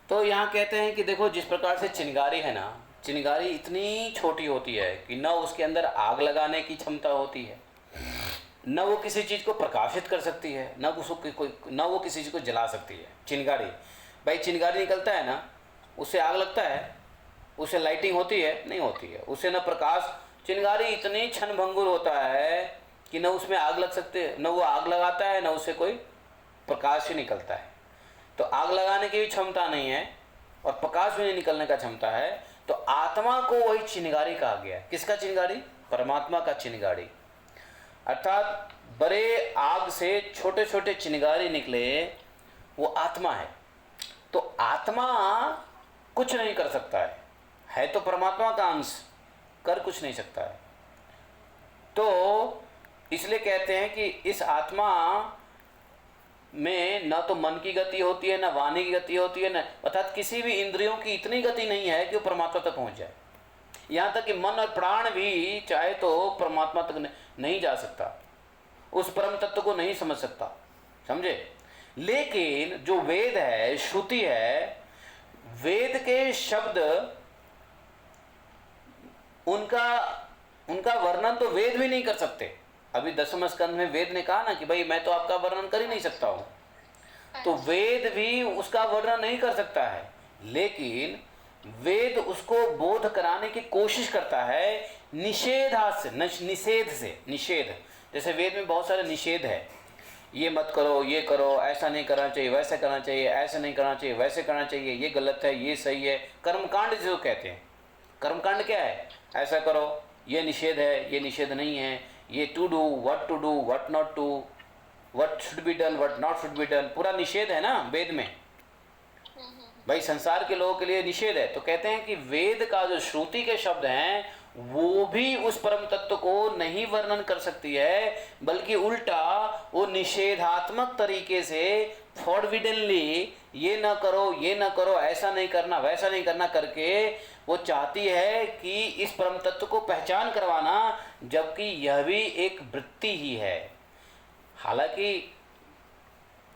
तो यहाँ कहते हैं कि देखो जिस प्रकार से चिंगारी है ना, चिंगारी इतनी छोटी होती है कि न उसके अंदर आग लगाने की क्षमता होती है, न वो किसी चीज़ को प्रकाशित कर सकती है, न वो किसी चीज़ को जला सकती है। चिंगारी, भाई चिंगारी निकलता है ना, उससे आग लगता है, उससे लाइटिंग होती है? नहीं होती है। उससे न प्रकाश, चिंगारी इतनी क्षणभंगुर होता है कि न उसमें आग लग सकते, न वो आग लगाता है, न उससे कोई प्रकाश ही निकलता है। तो आग लगाने की भी क्षमता नहीं है और प्रकाश भी नहीं निकलने का क्षमता है। तो आत्मा को वही चिंगारी कहा गया। किसका चिंगारी? परमात्मा का चिंगारी। अर्थात बड़े आग से छोटे छोटे चिंगारी निकले, वो आत्मा है। तो आत्मा कुछ नहीं कर सकता है तो परमात्मा का अंश, कर कुछ नहीं सकता है। तो इसलिए कहते हैं कि इस आत्मा में न तो मन की गति होती है, न वाणी की गति होती है, न अर्थात किसी भी इंद्रियों की इतनी गति नहीं है कि वो परमात्मा तक पहुंच जाए। यहाँ तक कि मन और प्राण भी चाहे तो परमात्मा तक नहीं जा सकता, उस परम तत्व को नहीं समझ सकता, समझे। लेकिन जो वेद है, श्रुति है, वेद के शब्द, उनका वर्णन तो वेद भी नहीं कर सकते। अभी 10वें स्कंद में वेद ने कहा ना कि भाई मैं तो आपका वर्णन कर ही नहीं सकता हूं। तो वेद भी उसका वर्णन नहीं कर सकता है, लेकिन वेद उसको बोध कराने की कोशिश करता है निषेध से। निषेध, जैसे वेद में बहुत सारे निषेध है, ये मत करो, ये करो, ऐसा नहीं करना चाहिए, वैसा करना चाहिए, ऐसा नहीं करना चाहिए, वैसे करना चाहिए, ये गलत है, ये सही है। कर्मकांड जो कहते हैं, कर्मकांड क्या है? ऐसा करो, ये निषेध है, ये निषेध नहीं है, ये to do, what not to, what should be done, what not should be done, पूरा निषेध है ना वेद में। भाई संसार के लोगों के लिए निषेध है। तो कहते हैं कि वेद का जो श्रुति के शब्द हैं वो भी उस परम तत्व को नहीं वर्णन कर सकती है, बल्कि उल्टा वो निषेधात्मक तरीके से फॉरबिडनली ये ना करो, ये ना करो, ऐसा नहीं करना, वैसा नहीं करना करके वो चाहती है कि इस परम तत्व को पहचान करवाना, जबकि यह भी एक वृत्ति ही है। हालांकि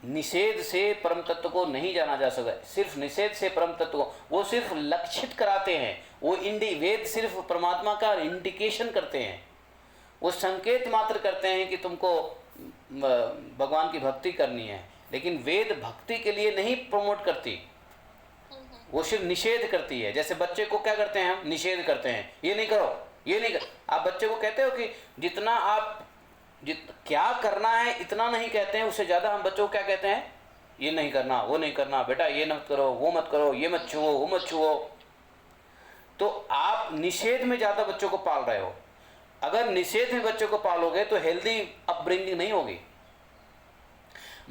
निषेध से परम तत्व को नहीं जाना जा सकता, सिर्फ निषेध से परम तत्व को वो सिर्फ लक्षित कराते हैं। वो वेद सिर्फ परमात्मा का इंडिकेशन करते हैं, वो संकेत मात्र करते हैं कि तुमको भगवान की भक्ति करनी है, लेकिन वेद भक्ति के लिए नहीं प्रमोट करती, वो सिर्फ निषेध करती है। जैसे बच्चे को क्या करते हैं, हम निषेध करते हैं, ये नहीं करो, ये नहीं कर। आप बच्चे को कहते हो कि जितना आप क्या करना है इतना नहीं कहते हैं, उससे ज़्यादा हम बच्चों को क्या कहते हैं, ये नहीं करना, वो नहीं करना, बेटा ये मत करो, वो मत करो, ये मत छुओ, वो मत छुओ। तो आप निषेध में ज़्यादा बच्चों को पाल रहे हो। अगर निषेध में बच्चों को पालोगे तो हेल्दी अपब्रिंगिंग नहीं होगी।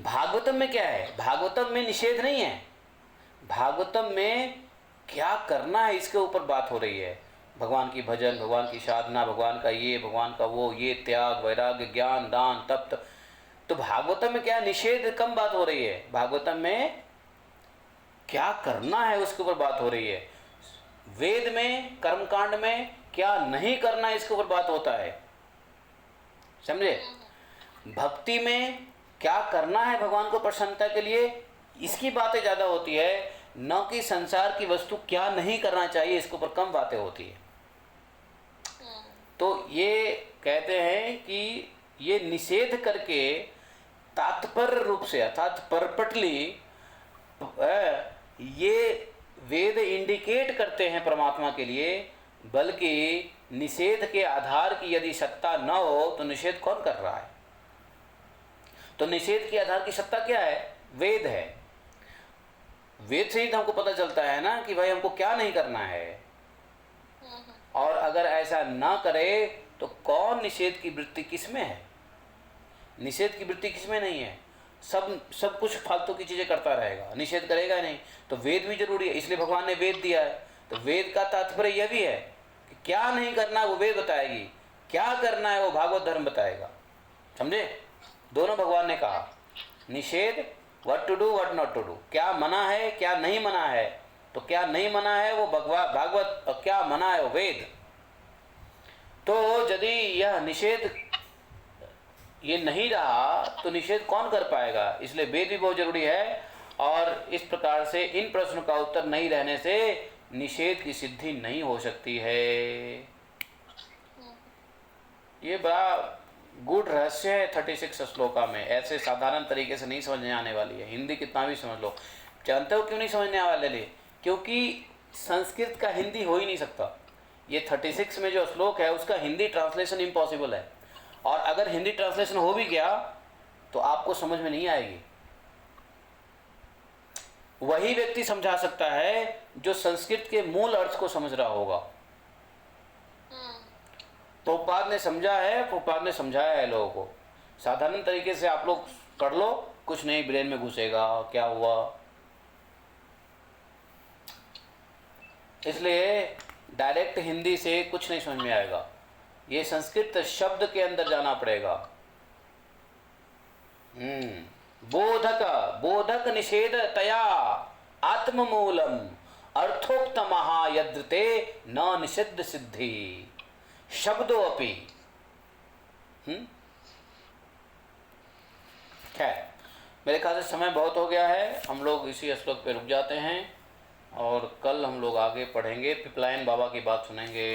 भागवतम में क्या है, भागवतम में निषेध नहीं है, भागवतम में क्या करना है इसके ऊपर बात हो रही है। भगवान की भजन, भगवान की साधना, भगवान का ये, भगवान का वो, ये त्याग, वैराग्य, ज्ञान, दान, तप। तो भागवतम में क्या निषेध कम बात हो रही है, भागवतम में क्या करना है उसके ऊपर बात हो रही है। वेद में, कर्मकांड में क्या नहीं करना है इसके ऊपर बात होता है, समझे। भक्ति में क्या करना है भगवान को प्रसन्नता के लिए, इसकी बातें ज़्यादा होती है, न कि संसार की वस्तु क्या नहीं करना चाहिए इसके ऊपर कम बातें होती है। तो ये कहते हैं कि ये निषेध करके तात्पर्य रूप से अर्थात परपटली ये वेद इंडिकेट करते हैं परमात्मा के लिए, बल्कि निषेध के आधार की यदि सत्ता न हो तो निषेध कौन कर रहा है। तो निषेध के आधार की सत्ता क्या है, वेद है। वेद से ही तो हमको पता चलता है ना कि भाई हमको क्या नहीं करना है। और अगर ऐसा ना करे तो कौन निषेध की वृत्ति किसमें है, निषेध की वृत्ति किसमें नहीं है। सब कुछ फालतू की चीज़ें करता रहेगा, निषेध करेगा नहीं। तो वेद भी जरूरी है, इसलिए भगवान ने वेद दिया है। तो वेद का तात्पर्य यह भी है कि क्या नहीं करना वो वेद बताएगी, क्या करना है वो भागवत धर्म बताएगा, समझे। दोनों भगवान ने कहा, निषेध what to do what not to do, क्या मना है क्या नहीं मना है। तो क्या नहीं मना है वो भागवत, और क्या मना है वो वेद। तो यदि यह निषेध ये नहीं रहा तो निषेध कौन कर पाएगा, इसलिए वेद भी बहुत जरूरी है। और इस प्रकार से इन प्रश्नों का उत्तर नहीं रहने से निषेध की सिद्धि नहीं हो सकती है। ये बड़ा गुड रहस्य है 36 श्लोका में, ऐसे साधारण तरीके से नहीं समझने आने वाली है। हिंदी कितना भी समझ लो, जानते हो क्यों नहीं समझने वाले लिए, क्योंकि संस्कृत का हिंदी हो ही नहीं सकता। ये 36 में जो श्लोक है उसका हिंदी ट्रांसलेशन इम्पॉसिबल है, और अगर हिंदी ट्रांसलेशन हो भी गया तो आपको समझ में नहीं आएगी। वही व्यक्ति समझा सकता है जो संस्कृत के मूल अर्थ को समझ रहा होगा। प्रभुपाद ने समझा है, प्रभुपाद ने समझाया है लोगों को। साधारण तरीके से आप लोग पढ़ लो, कुछ नहीं ब्रेन में घुसेगा क्या हुआ। इसलिए डायरेक्ट हिंदी से कुछ नहीं समझ में आएगा, ये संस्कृत शब्द के अंदर जाना पड़ेगा। बोधक निषेध तया आत्ममूलम अर्थोक्त महायद्रते न निषिद्ध सिद्धि शब्दों अपि। खैर, मेरे ख्याल से समय बहुत हो गया है, हम लोग इसी श्लोक पे रुक जाते हैं और कल हम लोग आगे पढ़ेंगे। पिपलायन बाबा की बात सुनेंगे।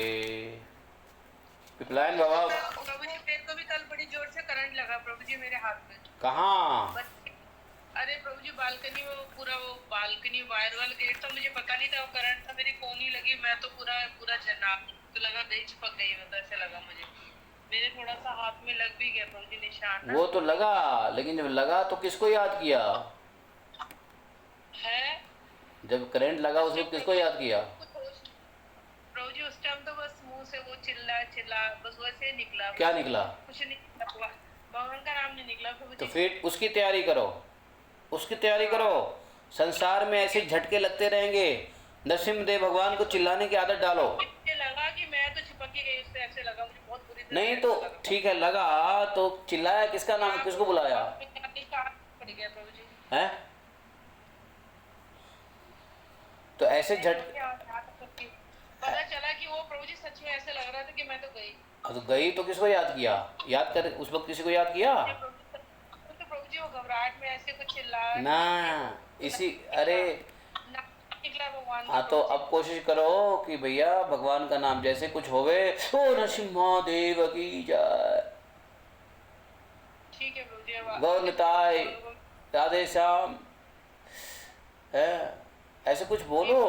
पिपलायन बाबा, प्रभु जी मेरे को भी कल बड़ी जोर से करंट लगा प्रभु जी मेरे हाथ में। कहाँ? अरे प्रभु जी बालकनी में, वो बालकनी वायर वाला गेट था, मुझे पता नहीं था वो करंट था, मेरी कोनी लगी, मैं तो पूरा जनाब तो लगा गई, चिपक गई, मतलब ऐसे लगा मुझे। मेरे थोड़ा सा हाथ में लग भी गया प्रभु जी निशान। वो तो लगा, लेकिन जब लगा तो किसको याद किया है? जब करंट लगा उसको किसको याद किया प्रभु जी? उस टाइम तो बस मुंह से वो चिल्ला बस वैसे निकला। क्या निकला? कुछ नहीं निकला, भगवान का नाम नहीं निकला प्रभु जी। तो फिर उसकी तैयारी करो, उसकी तैयारी करो। संसार में ऐसे झटके लगते रहेंगे, नरसिंहदेव भगवान को चिल्लाने की आदत डालो। मुझे लगा कि मैं तो चिपक ही गई उससे, ऐसे लगा मुझे बहुत बुरी तरह नहीं से तो लगा। ठीक है, लगा तो चिल्लाया किसका नाम, किसको बुलाया पड़ गया प्रभु जी। है? तो ऐसे झट पता चला कि वो प्रभु जी सच में ऐसे लग रहा था कि मैं तो गई। तो गई तो किसको याद किया? याद कर, उस वक्त किसी को याद किया तो प्रभु जी वो घबराहट में ऐसे कुछ चिल्ला ना? इसी अरे निकला भगवान का। हाँ, तो अब कोशिश करो कि भैया भगवान का नाम जैसे कुछ होवे, ओ नरसिम्हा की जय, ठीक है प्रभु जी। अब गौर निताय, राधे श्याम, है ऐसे कुछ बोलो।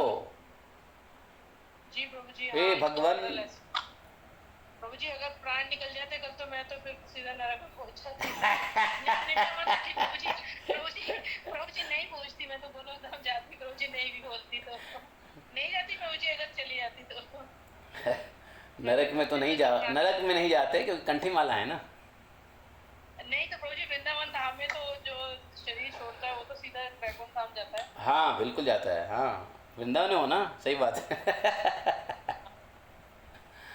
जी प्रभु जी। हे भगवान। प्रभु जी अगर प्राण निकल जाते कल तो मैं तो फिर सीधा नरक में पहुंच जाती। प्रभु जी नहीं पहुंचती, मैं तो दोनों धाम जाती, प्रभु जी नहीं भी बोलती तो नहीं जाती प्रभु जी, अगर चली जाती तो। नरक में तो नहीं जा, नरक में नहीं जाते क्योंकि कंठी माला है ना। नहीं तो प्रभु जी वृंदावन धाम में तो जो शरीर छोड़ता है वो तो सीधा वैकुंठ धाम जाता है। हाँ बिल्कुल जाता है, हाँ वृंदावन हो ना, सही बात है।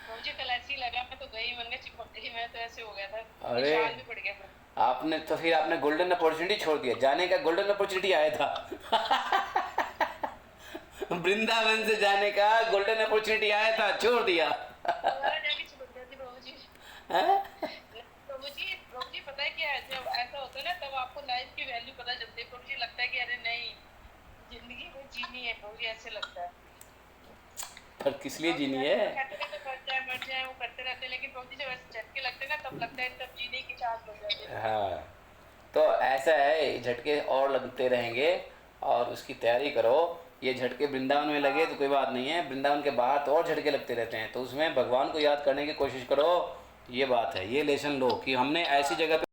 मुझे कल ऐसी लगा, मैं तो गई, मन में चिपक गई, मैं तो ऐसे हो गया था, अरे निशान भी पड़ गया था। आपने तो फिर आपने गोल्डन अपॉर्चुनिटी छोड़ दिया, जाने का गोल्डन अपॉर्चुनिटी आया था। वृंदावन से जाने का गोल्डन अपॉर्चुनिटी आया था, छोड़ दिया। दोबारा जाके चिपक जाती प्रभु जी। हैं? प्रभु जी पता है क्या है, जब ऐसा होता है ना तब आपको लाइफ की वैल्यू पता चलती है प्रभु जी। लगता है कि अरे नहीं, जिंदगी में जीनी है प्रभु जी, ऐसे लगता है। पर किस लिए जीनी है? मर जाए वो करते रहते हैं, लेकिन प्रभु जी जब ऐसे झटके लगते हैं ना तब लगता है तब जीने की चाहत हो जाती है। हाँ, तो ऐसा है, झटके और लगते रहेंगे और उसकी तैयारी करो। ये झटके वृंदावन में लगे तो कोई बात नहीं है, वृंदावन के बाहर तो और झटके लगते रहते हैं, तो उसमें भगवान को याद करने की कोशिश करो। ये बात है, ये लेसन लो कि हमने ऐसी जगह पे